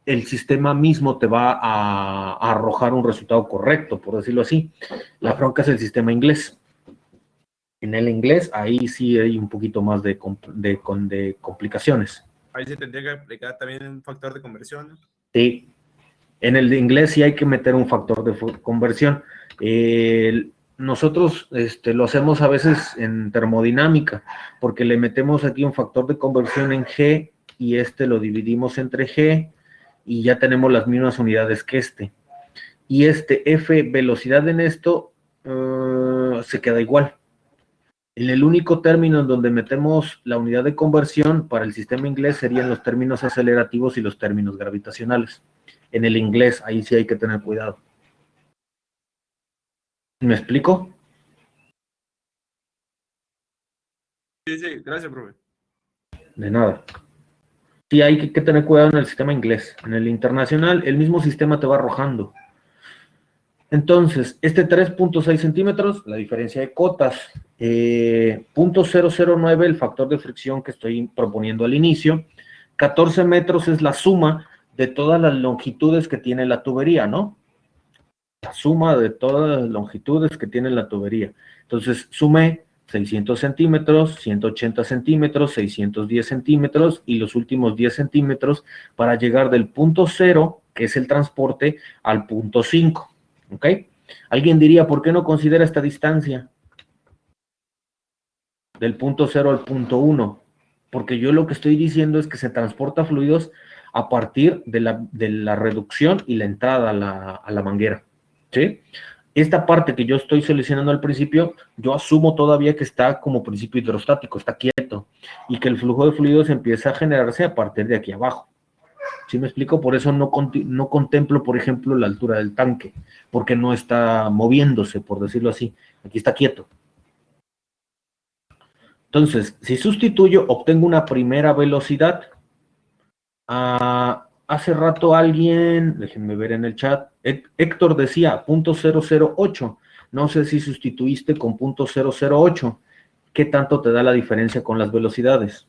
el sistema mismo te va a arrojar un resultado correcto, por decirlo así. La bronca es el sistema inglés. En el inglés, ahí sí hay un poquito más de complicaciones. Ahí se tendría que aplicar también un factor de conversión, ¿no? Sí, en el de inglés sí hay que meter un factor de conversión. Nosotros lo hacemos a veces en termodinámica, porque le metemos aquí un factor de conversión en G y lo dividimos entre G y ya tenemos las mismas unidades que Y F velocidad en esto se queda igual. En el único término en donde metemos la unidad de conversión para el sistema inglés serían los términos acelerativos y los términos gravitacionales. En el inglés, ahí sí hay que tener cuidado. ¿Me explico? Sí, sí, gracias, profe. De nada. Sí, hay que tener cuidado en el sistema inglés. En el internacional, el mismo sistema te va arrojando. Entonces, 3.6 centímetros, la diferencia de cotas. 0.009, el factor de fricción que estoy proponiendo al inicio. 14 metros es la suma de todas las longitudes que tiene la tubería, ¿no? La suma de todas las longitudes que tiene la tubería. Entonces, sumé 600 centímetros, 180 centímetros, 610 centímetros y los últimos 10 centímetros para llegar del punto 0, que es el transporte, al punto 5. ¿Ok? Alguien diría, ¿por qué no considera esta distancia? Del punto 0 al punto 1. Porque yo lo que estoy diciendo es que se transporta fluidos a partir de la reducción y la entrada a la manguera. ¿Sí? Esta parte que yo estoy seleccionando al principio, yo asumo todavía que está como principio hidrostático, está quieto, y que el flujo de fluidos empieza a generarse a partir de aquí abajo. ¿Sí me explico? Por eso no contemplo, por ejemplo, la altura del tanque, porque no está moviéndose, por decirlo así. Aquí está quieto. Entonces, si sustituyo, obtengo una primera velocidad. Hace rato alguien, déjenme ver en el chat, Héctor decía .008. No sé si sustituiste con .008. ¿Qué tanto te da la diferencia con las velocidades?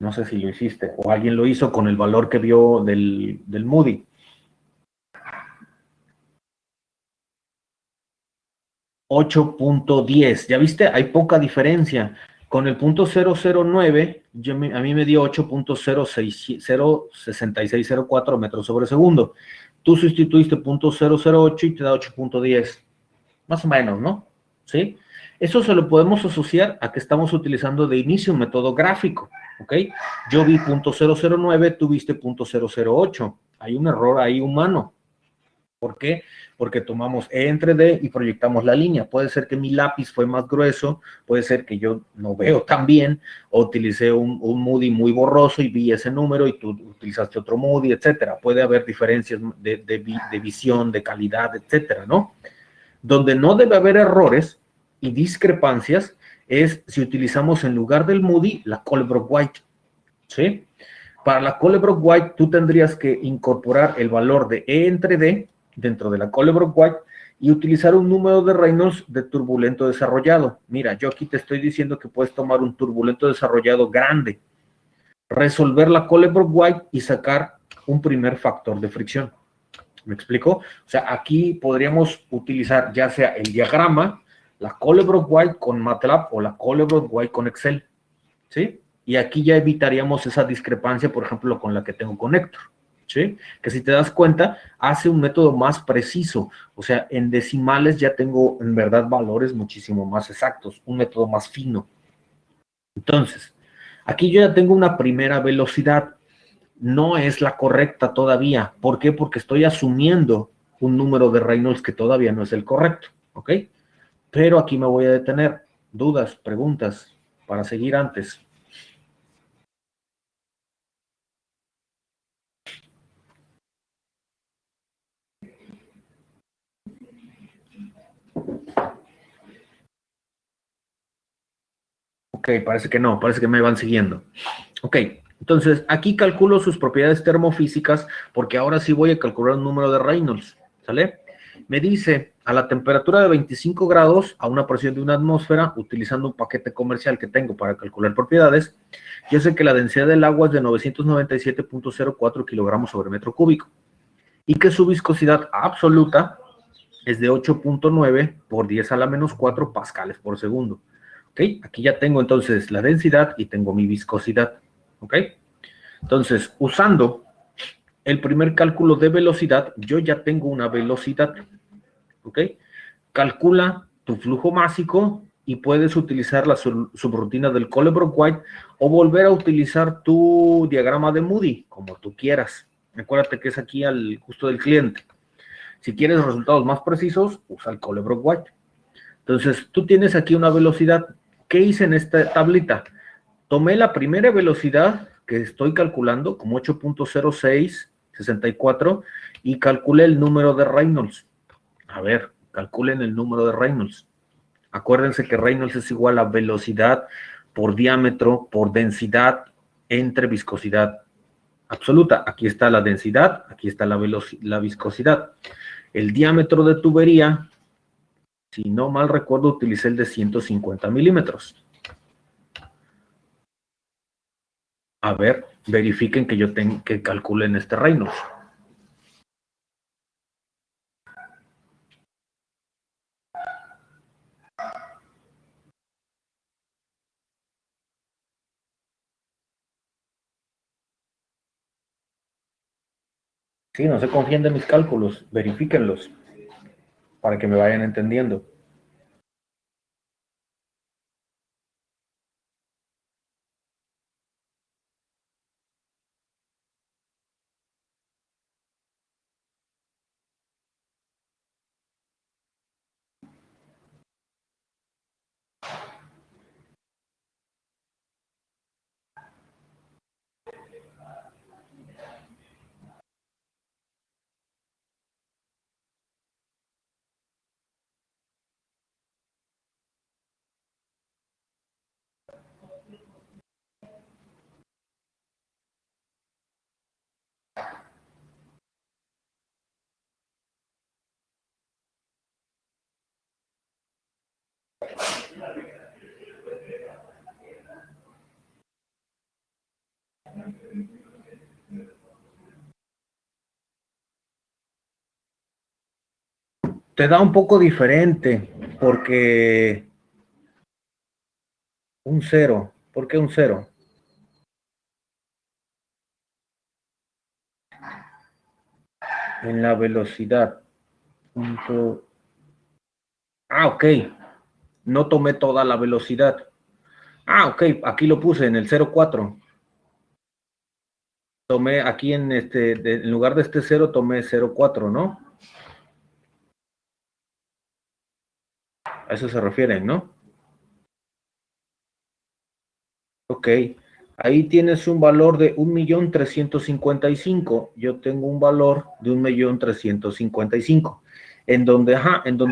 No sé si lo hiciste o alguien lo hizo con el valor que vio del Moody. 8.10. ¿Ya viste? Hay poca diferencia. Con el .009, a mí me dio 8.06604 metros sobre segundo. Tú sustituiste .008 y te da 8.10. Más o menos, ¿no? ¿Sí? Eso se lo podemos asociar a que estamos utilizando de inicio un método gráfico, ¿ok? Yo vi .009, tú viste .008. Hay un error ahí humano. ¿Por qué? Porque tomamos E entre D y proyectamos la línea. Puede ser que mi lápiz fue más grueso, puede ser que yo no veo tan bien, o utilicé un Moody muy borroso y vi ese número y tú utilizaste otro Moody, etcétera. Puede haber diferencias de visión, de calidad, etcétera, ¿no? Donde no debe haber errores y discrepancias es si utilizamos en lugar del Moody la Colebrook-White, ¿sí? Para la Colebrook-White tú tendrías que incorporar el valor de E entre D dentro de la Colebrook-White y utilizar un número de Reynolds de turbulento desarrollado. Mira, yo aquí te estoy diciendo que puedes tomar un turbulento desarrollado grande, resolver la Colebrook-White y sacar un primer factor de fricción. ¿Me explico? O sea, aquí podríamos utilizar ya sea el diagrama, la Colebrook-White con MATLAB o la Colebrook-White con Excel, ¿sí? Y aquí ya evitaríamos esa discrepancia, por ejemplo, con la que tengo con Héctor, ¿sí? Que si te das cuenta, hace un método más preciso, o sea, en decimales ya tengo en verdad valores muchísimo más exactos, un método más fino. Entonces, aquí yo ya tengo una primera velocidad, no es la correcta todavía. ¿Por qué? Porque estoy asumiendo un número de Reynolds que todavía no es el correcto, ¿ok? Pero aquí me voy a detener. Dudas, preguntas, para seguir antes. Ok, parece que no, parece que me van siguiendo. Ok, entonces aquí calculo sus propiedades termofísicas porque ahora sí voy a calcular un número de Reynolds, ¿sale? Me dice, a la temperatura de 25 grados, a una presión de una atmósfera, utilizando un paquete comercial que tengo para calcular propiedades, yo sé que la densidad del agua es de 997.04 kilogramos sobre metro cúbico y que su viscosidad absoluta es de 8.9 por 10 a la menos 4 pascales por segundo. ¿Ok? Aquí ya tengo entonces la densidad y tengo mi viscosidad. ¿Ok? Entonces, usando el primer cálculo de velocidad, yo ya tengo una velocidad. ¿Ok? Calcula tu flujo másico y puedes utilizar la subrutina del Colebrook-White o volver a utilizar tu diagrama de Moody, como tú quieras. Recuérdate que es aquí al gusto del cliente. Si quieres resultados más precisos, usa el Colebrook-White. Entonces, tú tienes aquí una velocidad. ¿Qué hice en esta tablita? Tomé la primera velocidad que estoy calculando como 8.0664 y calculé el número de Reynolds. A ver, calculen el número de Reynolds. Acuérdense que Reynolds es igual a velocidad por diámetro por densidad entre viscosidad absoluta. Aquí está la densidad, aquí está la viscosidad. El diámetro de tubería, si no mal recuerdo, utilicé el de 150 milímetros. A ver, verifiquen que yo tengo que calculen este Reynolds. Sí, no se confíen de mis cálculos, verifíquenlos para que me vayan entendiendo. Te da un poco diferente porque un 0. ¿Por qué un 0? En la velocidad. Ok. No tomé toda la velocidad. Ok. Aquí lo puse en el 0.4. Tomé aquí en en lugar de este 0, tomé 0.4, ¿no? A eso se refieren, ¿no? Ok. Ahí tienes un valor de 1.355.000. Yo tengo un valor de 1.355.000. En donde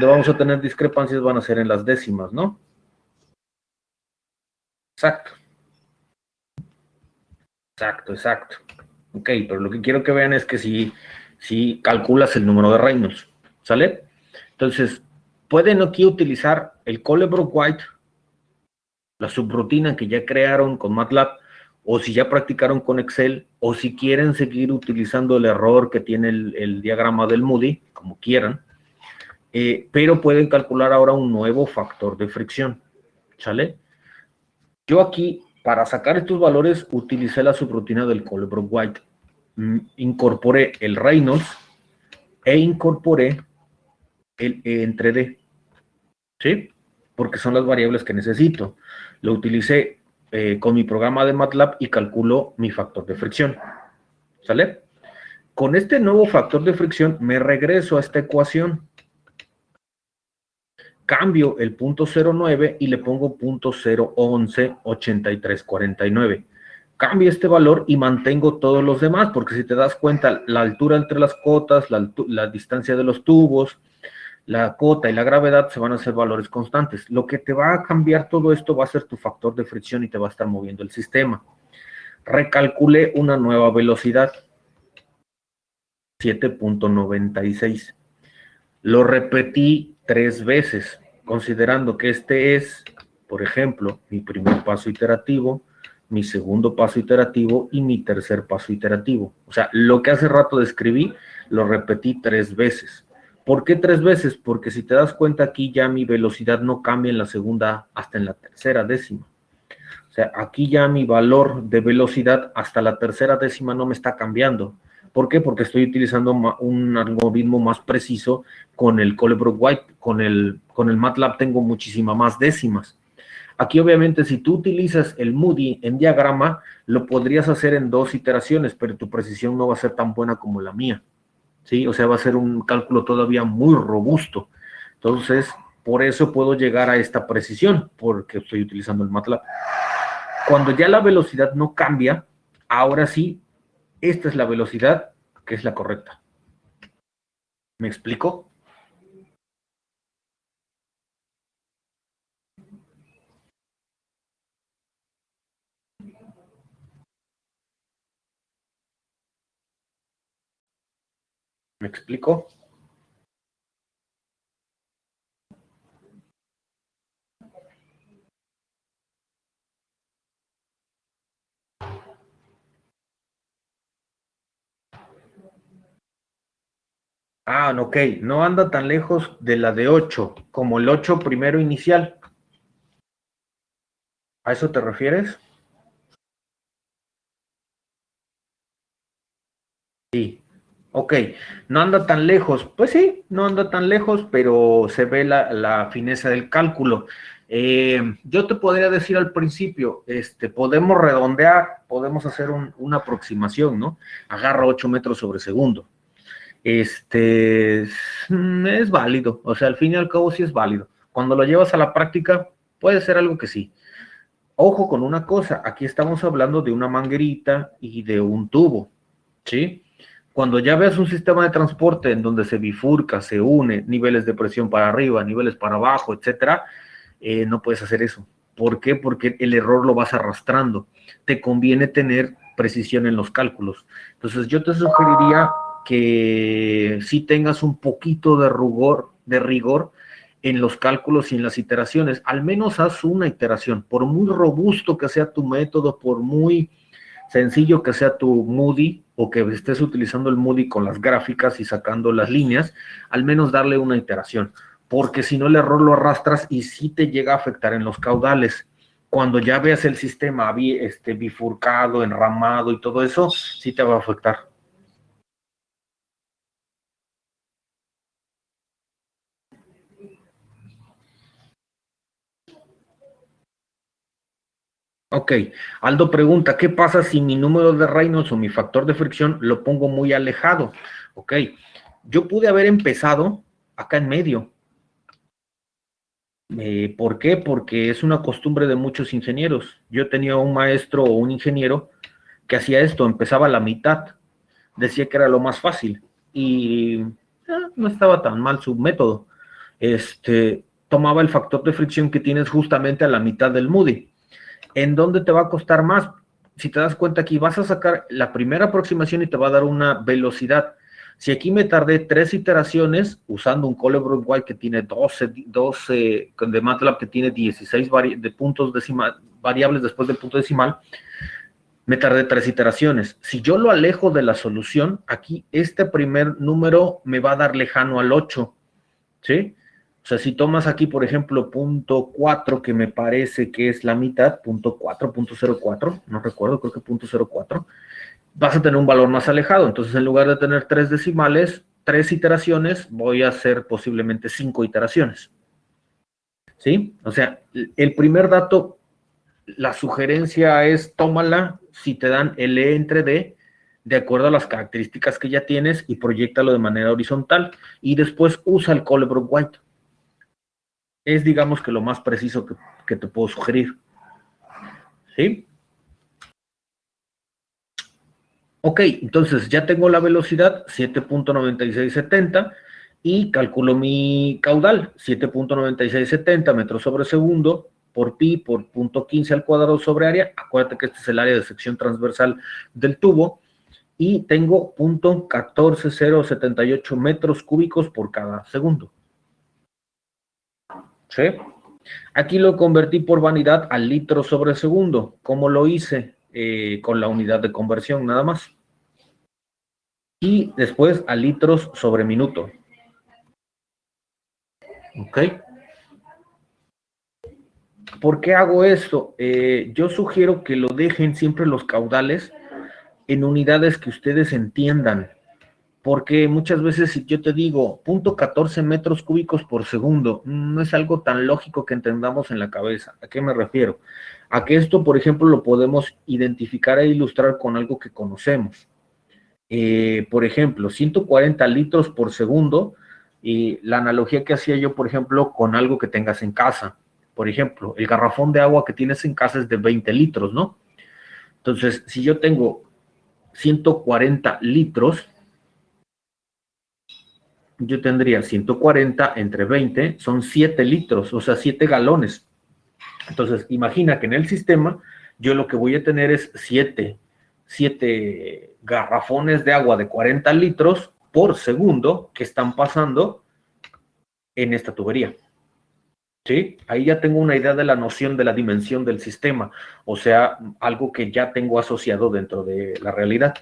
vamos a tener discrepancias van a ser en las décimas, ¿no? Exacto. Exacto. Ok, pero lo que quiero que vean es que si calculas el número de Reynolds, ¿sale? Entonces, pueden aquí utilizar el Colebrook-White, la subrutina que ya crearon con MATLAB, o si ya practicaron con Excel, o si quieren seguir utilizando el error que tiene el diagrama del Moody, como quieran, pero pueden calcular ahora un nuevo factor de fricción, ¿sale? Yo aquí, para sacar estos valores, utilicé la subrutina del Colebrook-White. Incorporé el Reynolds e incorporé el E entre D, ¿sí? Porque son las variables que necesito. Lo utilicé con mi programa de MATLAB y calculo mi factor de fricción, ¿sale? Con este nuevo factor de fricción me regreso a esta ecuación. Cambio el punto 0.9 y le pongo punto 0.118349. Cambio este valor y mantengo todos los demás, porque si te das cuenta, la altura entre las cotas, la distancia de los tubos, la cota y la gravedad se van a hacer valores constantes. Lo que te va a cambiar todo esto va a ser tu factor de fricción y te va a estar moviendo el sistema. Recalculé una nueva velocidad, 7.96. Lo repetí 3 veces, considerando que este es, por ejemplo, mi primer paso iterativo, mi segundo paso iterativo y mi tercer paso iterativo. O sea, lo que hace rato describí, lo repetí 3 veces. ¿Por qué 3 veces? Porque si te das cuenta aquí ya mi velocidad no cambia en la segunda hasta en la tercera décima. O sea, aquí ya mi valor de velocidad hasta la tercera décima no me está cambiando. ¿Por qué? Porque estoy utilizando un algoritmo más preciso con el Colebrook-White. Con el MATLAB tengo muchísimas más décimas. Aquí obviamente si tú utilizas el Moody en diagrama, lo podrías hacer en 2 iteraciones, pero tu precisión no va a ser tan buena como la mía, ¿sí? O sea, va a ser un cálculo todavía muy robusto. Entonces, por eso puedo llegar a esta precisión, porque estoy utilizando el MATLAB. Cuando ya la velocidad no cambia, ahora sí, esta es la velocidad que es la correcta. ¿Me explico? ¿Me explico? Ah, ok, no anda tan lejos de la de 8, como el 8 primero inicial. ¿A eso te refieres? Sí. Ok, no anda tan lejos. Pues sí, no anda tan lejos, pero se ve la fineza del cálculo. Yo te podría decir al principio, podemos redondear, podemos hacer una aproximación, ¿no? Agarra 8 metros sobre segundo. Es válido, o sea, al fin y al cabo sí es válido. Cuando lo llevas a la práctica, puede ser algo que sí. Ojo con una cosa, aquí estamos hablando de una manguerita y de un tubo, ¿sí? Cuando ya veas un sistema de transporte en donde se bifurca, se une, niveles de presión para arriba, niveles para abajo, etcétera, no puedes hacer eso. ¿Por qué? Porque el error lo vas arrastrando. Te conviene tener precisión en los cálculos. Entonces, yo te sugeriría que sí tengas un poquito de rigor en los cálculos y en las iteraciones. Al menos haz una iteración. Por muy robusto que sea tu método, por muy sencillo que sea tu Moody o que estés utilizando el Moody con las gráficas y sacando las líneas, al menos darle una iteración, porque si no el error lo arrastras y sí te llega a afectar en los caudales. Cuando ya veas el sistema bifurcado, enramado y todo eso, sí te va a afectar. Ok, Aldo pregunta, ¿qué pasa si mi número de Reynolds o mi factor de fricción lo pongo muy alejado? Ok, yo pude haber empezado acá en medio. ¿Por qué? Porque es una costumbre de muchos ingenieros. Yo tenía un maestro o un ingeniero que hacía esto, empezaba a la mitad, decía que era lo más fácil y no estaba tan mal su método. Tomaba el factor de fricción que tienes justamente a la mitad del Moody. ¿En dónde te va a costar más? Si te das cuenta aquí, vas a sacar la primera aproximación y te va a dar una velocidad. Si aquí me tardé 3 iteraciones usando un Colebrook-White que tiene 12, de MATLAB que tiene 16 de puntos variables después del punto decimal, me tardé 3 iteraciones. Si yo lo alejo de la solución, aquí este primer número me va a dar lejano al 8, ¿sí? O sea, si tomas aquí, por ejemplo, punto 4, que me parece que es la mitad, punto 4, punto 04, no recuerdo, creo que punto 04, vas a tener un valor más alejado. Entonces, en lugar de tener 3 decimales, 3 iteraciones, voy a hacer posiblemente 5 iteraciones. ¿Sí? O sea, el primer dato, la sugerencia es tómala si te dan el E entre D, de acuerdo a las características que ya tienes y proyéctalo de manera horizontal. Y después usa el Colebrook-White. Es, digamos, que lo más preciso que te puedo sugerir. ¿Sí? Ok, entonces ya tengo la velocidad, 7.9670. y calculo mi caudal, 7.9670 metros sobre segundo por pi por punto 15 al cuadrado sobre área. Acuérdate que este es el área de sección transversal del tubo, y tengo punto 14078 metros cúbicos por cada segundo. ¿Sí? Aquí lo convertí por vanidad a litros sobre segundo. ¿Cómo lo hice? Con la unidad de conversión nada más. Y después a litros sobre minuto. ¿Ok? ¿Por qué hago esto? Yo sugiero que lo dejen siempre los caudales en unidades que ustedes entiendan. Porque muchas veces si yo te digo 0.14 metros cúbicos por segundo, no es algo tan lógico que entendamos en la cabeza. ¿A qué me refiero? A que esto, por ejemplo, lo podemos identificar e ilustrar con algo que conocemos. Por ejemplo, 140 litros por segundo, y la analogía que hacía yo, por ejemplo, con algo que tengas en casa. Por ejemplo, el garrafón de agua que tienes en casa es de 20 litros, ¿no? Entonces, si yo tengo 140 litros, yo tendría 140 entre 20, son 7 litros, o sea, 7 galones. Entonces, imagina que en el sistema yo lo que voy a tener es 7 garrafones de agua de 40 litros por segundo que están pasando en esta tubería. ¿Sí? Ahí ya tengo una idea de la noción de la dimensión del sistema, o sea, algo que ya tengo asociado dentro de la realidad.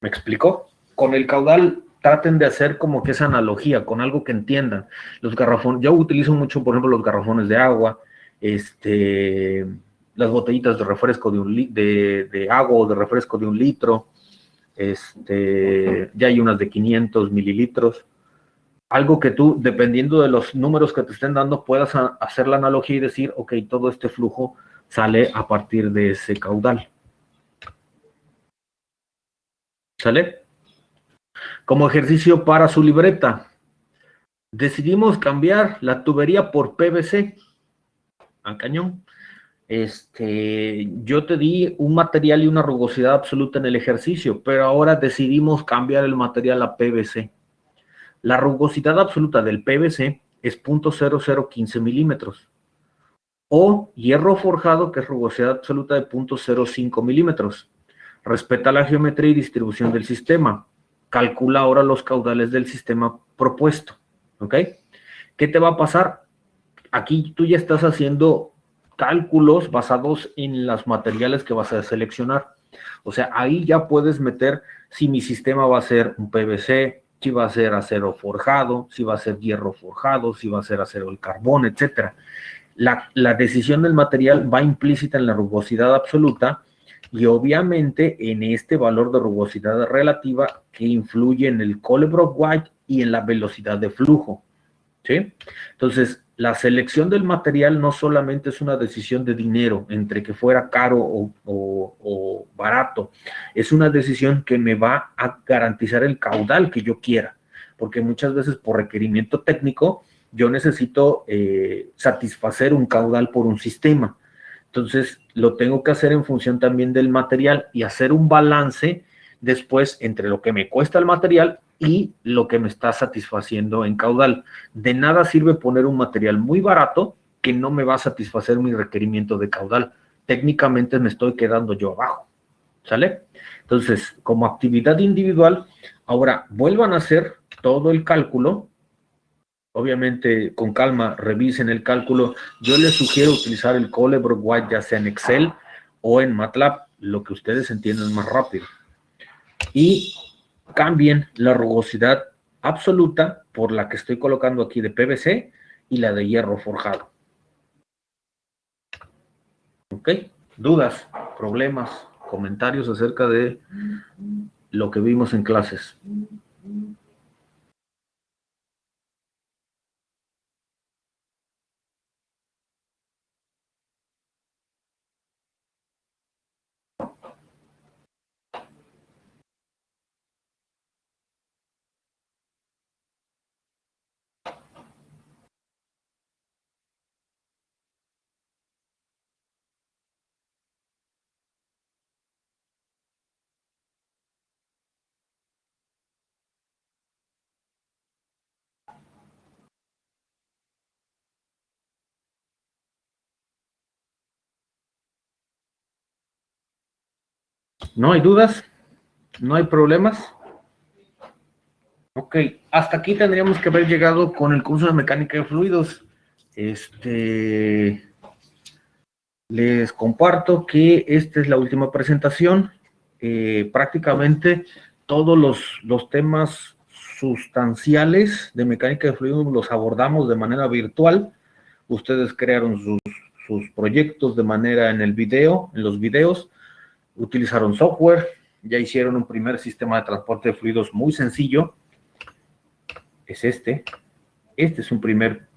¿Me explicó? Con el caudal traten de hacer como que esa analogía con algo que entiendan. Los garrafones, yo utilizo mucho, por ejemplo, los garrafones de agua, las botellitas de refresco de agua o de refresco de 1 litro, ya hay unas de 500 mililitros. Algo que tú, dependiendo de los números que te estén dando, puedas hacer la analogía y decir, ok, todo este flujo sale a partir de ese caudal. ¿Sale? Como ejercicio para su libreta, decidimos cambiar la tubería por PVC a cañón. Yo te di un material y una rugosidad absoluta en el ejercicio, pero ahora decidimos cambiar el material a PVC. La rugosidad absoluta del PVC es 0.0015 milímetros. O hierro forjado, que es rugosidad absoluta de 0.05 milímetros. Respeta la geometría y distribución del sistema. Calcula ahora los caudales del sistema propuesto. ¿Ok? ¿Qué te va a pasar? Aquí tú ya estás haciendo cálculos basados en los materiales que vas a seleccionar. O sea, ahí ya puedes meter si mi sistema va a ser un PVC, si va a ser acero forjado, si va a ser hierro forjado, si va a ser acero el carbón, etcétera. La decisión del material va implícita en la rugosidad absoluta y obviamente en este valor de rugosidad relativa que influye en el Colebrook-White y en la velocidad de flujo. ¿Sí? Entonces, la selección del material no solamente es una decisión de dinero, entre que fuera caro o barato, es una decisión que me va a garantizar el caudal que yo quiera, porque muchas veces por requerimiento técnico yo necesito satisfacer un caudal por un sistema. Entonces, lo tengo que hacer en función también del material y hacer un balance después entre lo que me cuesta el material y lo que me está satisfaciendo en caudal. De nada sirve poner un material muy barato que no me va a satisfacer mi requerimiento de caudal. Técnicamente me estoy quedando yo abajo. ¿Sale? Entonces, como actividad individual, ahora vuelvan a hacer todo el cálculo. Obviamente, con calma, revisen el cálculo. Yo les sugiero utilizar el Colebrook-White, ya sea en Excel o en MATLAB, lo que ustedes entiendan más rápido. Y cambien la rugosidad absoluta por la que estoy colocando aquí de PVC y la de hierro forjado. ¿Ok? ¿Dudas, problemas, comentarios acerca de lo que vimos en clases? ¿No hay dudas? ¿No hay problemas? Ok, hasta aquí tendríamos que haber llegado con el curso de mecánica de fluidos. Les comparto que esta es la última presentación. Prácticamente todos los temas sustanciales de mecánica de fluidos los abordamos de manera virtual. Ustedes crearon sus proyectos de manera en los videos, utilizaron software, ya hicieron un primer sistema de transporte de fluidos muy sencillo. Es este es un primer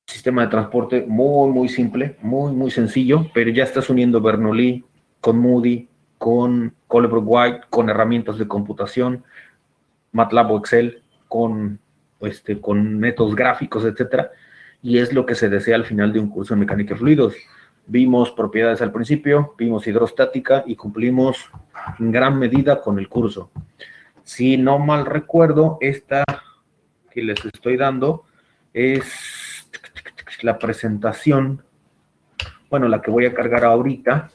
sistema de transporte muy simple, muy sencillo, pero ya estás uniendo Bernoulli con Moody, con Colebrook White, con herramientas de computación, MATLAB o Excel, con métodos gráficos, etcétera, y es lo que se desea al final de un curso de mecánica de fluidos. Vimos propiedades al principio, vimos hidrostática y cumplimos en gran medida con el curso. Si no mal recuerdo, esta que les estoy dando es la presentación, bueno, la que voy a cargar ahorita,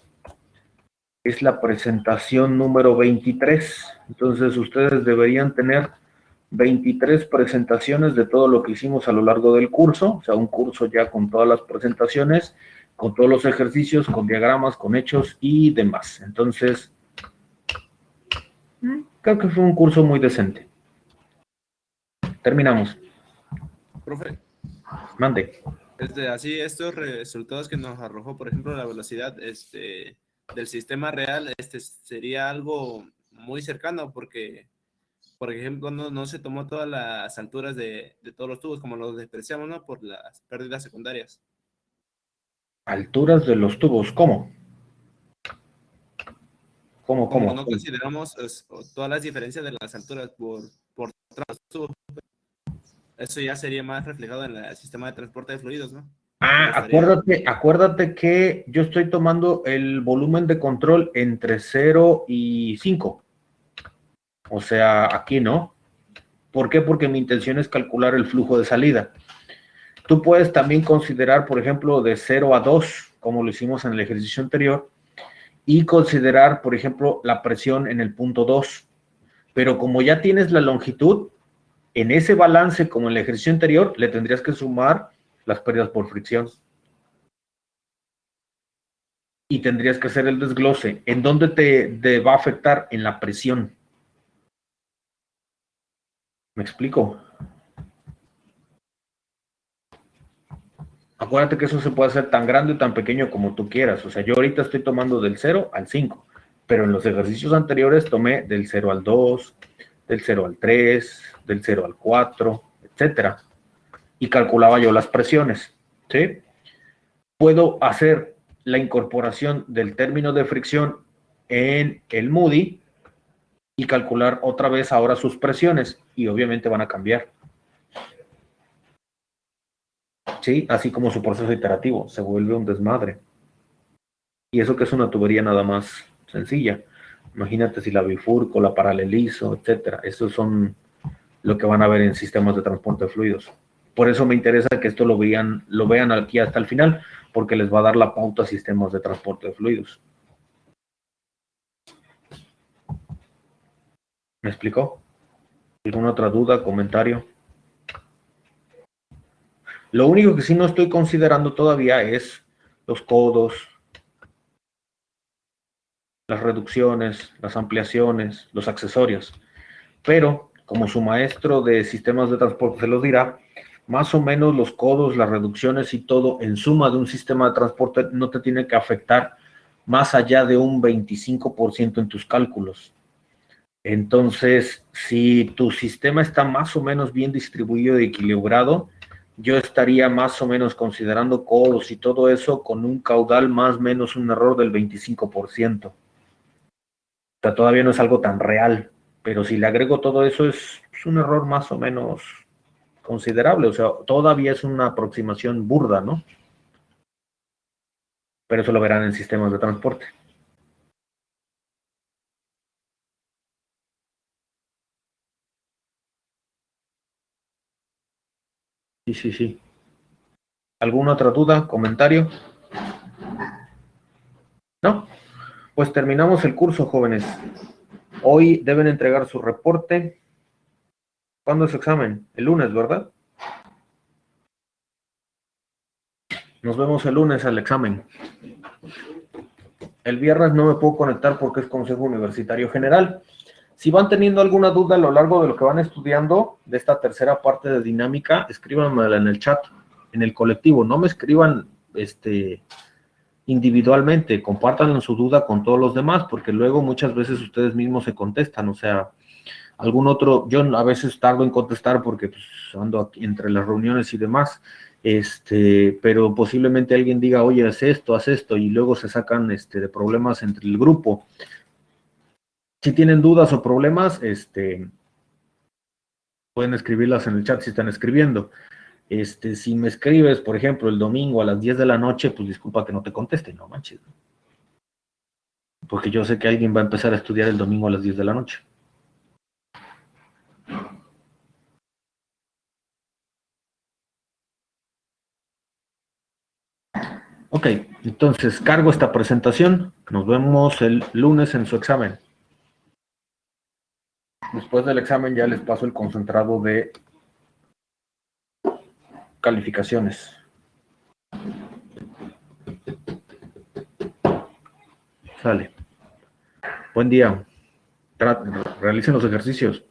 es la presentación número 23. Entonces, ustedes deberían tener 23 presentaciones de todo lo que hicimos a lo largo del curso, o sea, un curso ya con todas las presentaciones, con todos los ejercicios, con diagramas, con hechos y demás. Entonces, creo que fue un curso muy decente. Terminamos. Profe, Mande. así estos resultados que nos arrojó, por ejemplo, la velocidad del sistema real, sería algo muy cercano porque, por ejemplo, no se tomó todas las alturas de todos los tubos, como los despreciamos, ¿no? Por las pérdidas secundarias. Alturas de los tubos, ¿cómo? Como no consideramos todas las diferencias de las alturas por los tubos, eso ya sería más reflejado en el sistema de transporte de fluidos, ¿no? Acuérdate que yo estoy tomando el volumen de control entre 0 y 5. O sea, aquí no. ¿Por qué? Porque mi intención es calcular el flujo de salida. Tú puedes también considerar, por ejemplo, de 0 a 2, como lo hicimos en el ejercicio anterior, y considerar, por ejemplo, la presión en el punto 2. Pero como ya tienes la longitud, en ese balance, como en el ejercicio anterior, le tendrías que sumar las pérdidas por fricción. Y tendrías que hacer el desglose. ¿En dónde te va a afectar? En la presión. ¿Me explico? Acuérdate que eso se puede hacer tan grande o tan pequeño como tú quieras. O sea, yo ahorita estoy tomando del 0 al 5, pero en los ejercicios anteriores tomé del 0 al 2, del 0 al 3, del 0 al 4, etcétera. Y calculaba yo las presiones, ¿sí? Puedo hacer la incorporación del término de fricción en el Moody y calcular otra vez ahora sus presiones y obviamente van a cambiar. ¿Sí? Así como su proceso iterativo se vuelve un desmadre. Y eso que es una tubería nada más sencilla. Imagínate si la bifurco, la paralelizo, etcétera. Esos son lo que van a ver en sistemas de transporte de fluidos. Por eso me interesa que esto lo vean aquí hasta el final, porque les va a dar la pauta a sistemas de transporte de fluidos. ¿Me explicó? ¿Alguna otra duda, comentario? Lo único que sí no estoy considerando todavía es los codos, las reducciones, las ampliaciones, los accesorios. Pero, como su maestro de sistemas de transporte se los dirá, más o menos los codos, las reducciones y todo en suma de un sistema de transporte no te tiene que afectar más allá de un 25% en tus cálculos. Entonces, si tu sistema está más o menos bien distribuido y equilibrado, yo estaría más o menos considerando codos y todo eso con un caudal más o menos un error del 25%. O sea, todavía no es algo tan real, pero si le agrego todo eso es un error más o menos considerable. O sea, todavía es una aproximación burda, ¿no? Pero eso lo verán en sistemas de transporte. Sí. ¿Alguna otra duda, comentario? ¿No? Pues terminamos el curso, jóvenes. Hoy deben entregar su reporte. ¿Cuándo es su examen? El lunes, ¿verdad? Nos vemos el lunes al examen. El viernes no me puedo conectar porque es Consejo Universitario General. Si van teniendo alguna duda a lo largo de lo que van estudiando, de esta tercera parte de dinámica, escríbanmela en el chat, en el colectivo. No me escriban individualmente, compartan su duda con todos los demás, porque luego muchas veces ustedes mismos se contestan. O sea, algún otro, yo a veces tardo en contestar porque pues, ando aquí entre las reuniones y demás, pero posiblemente alguien diga, oye, haz esto, y luego se sacan de problemas entre el grupo. Si tienen dudas o problemas, pueden escribirlas en el chat si están escribiendo. Si me escribes, por ejemplo, el domingo a las 10 de la noche, pues disculpa que no te conteste, no manches. Porque yo sé que alguien va a empezar a estudiar el domingo a las 10 de la noche. Ok, entonces cargo esta presentación. Nos vemos el lunes en su examen. Después del examen ya les paso el concentrado de calificaciones. Sale. Buen día. Realicen los ejercicios.